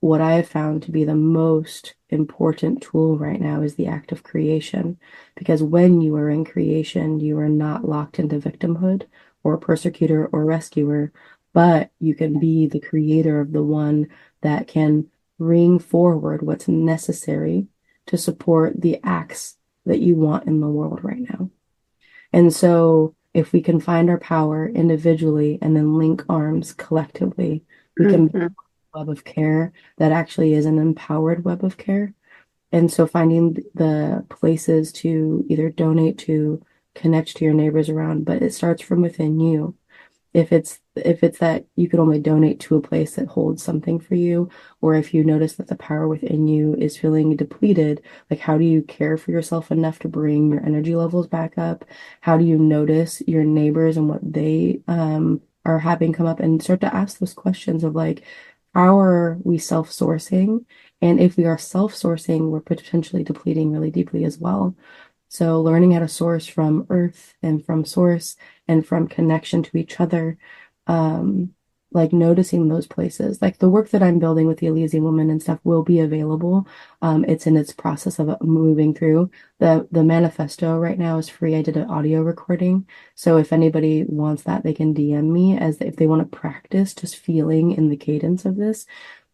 Speaker 1: what I have found to be the most important tool right now is the act of creation. Because when you are in creation, you are not locked into victimhood or persecutor or rescuer, but you can be the creator of the one that can bring forward what's necessary to support the acts that you want in the world right now. And so if we can find our power individually and then link arms collectively, we can build
Speaker 2: Mhm.
Speaker 1: a web of care that actually is an empowered web of care. And so finding the places to either donate to, connect to your neighbors around, but it starts from within you. If it's that you can only donate to a place that holds something for you, or if you notice that the power within you is feeling depleted, like how do you care for yourself enough to bring your energy levels back up? How do you notice your neighbors and what they are having come up and start to ask those questions of like, how are we self-sourcing? And if we are self-sourcing, we're potentially depleting really deeply as well. So learning how to source from earth and from source and from connection to each other, um, like noticing those places. Like the work that I'm building with the Elysian woman and stuff will be available. It's in its process of moving through. The manifesto right now is free. I did an audio recording. So if anybody wants that, they can DM me as if they want to practice just feeling in the cadence of this.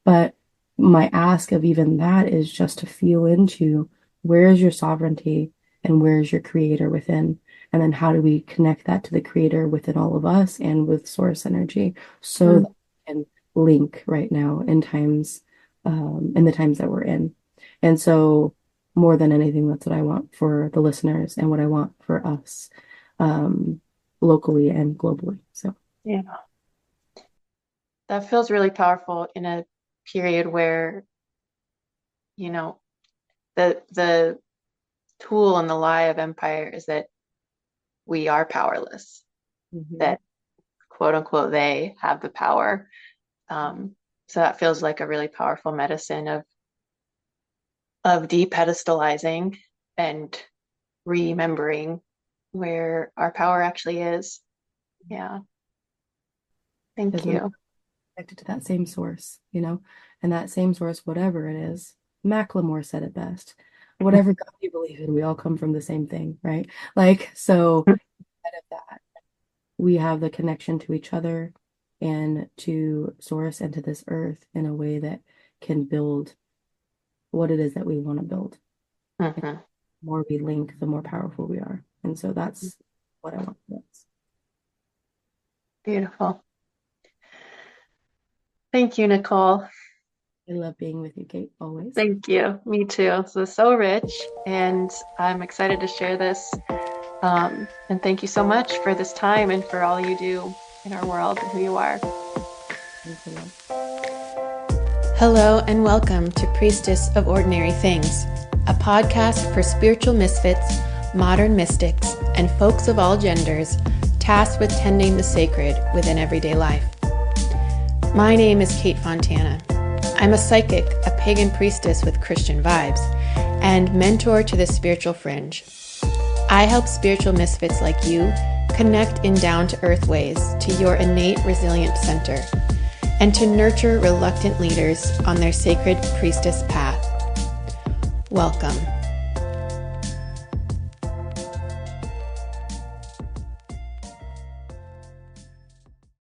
Speaker 1: But my ask of even that is just to feel into where is your sovereignty and where is your creator within? And then how do we connect that to the creator within all of us and with source energy so that we can link right now in times, in the times that we're in. And so more than anything, that's what I want for the listeners and what I want for us, locally and globally. So
Speaker 2: Yeah. That feels really powerful in a period where, you know, the tool and the lie of empire is that we are powerless, that quote unquote they have the power. So that feels like a really powerful medicine of depedestalizing and remembering where our power actually is. Yeah. Thank
Speaker 1: because when
Speaker 2: you.
Speaker 1: connected to that same source, you know, and that same source, whatever it is, Macklemore said it best. Whatever God you believe in, we all come from the same thing, right? Like, so out of that, we have the connection to each other and to source and to this earth in a way that can build what it is that we want to build. And the
Speaker 2: Mhm.
Speaker 1: more we link, the more powerful we are. And so that's what I want for us.
Speaker 2: Beautiful. Thank you, Nichole.
Speaker 1: I love being with you, Kate, always.
Speaker 2: Thank you. Me too. This was so rich, and I'm excited to share this. And thank you so much for this time and for all you do in our world and who you are.
Speaker 1: Thanks a lot.
Speaker 3: Hello and welcome to Priestess of Ordinary Things, a podcast for spiritual misfits, modern mystics, and folks of all genders tasked with tending the sacred within everyday life. My name is Kate Fontana. I'm a psychic, a pagan priestess with Christian vibes, and mentor to the spiritual fringe. I help spiritual misfits like you connect in down-to-earth ways to your innate resilient center, and to nurture reluctant leaders on their sacred priestess path. Welcome.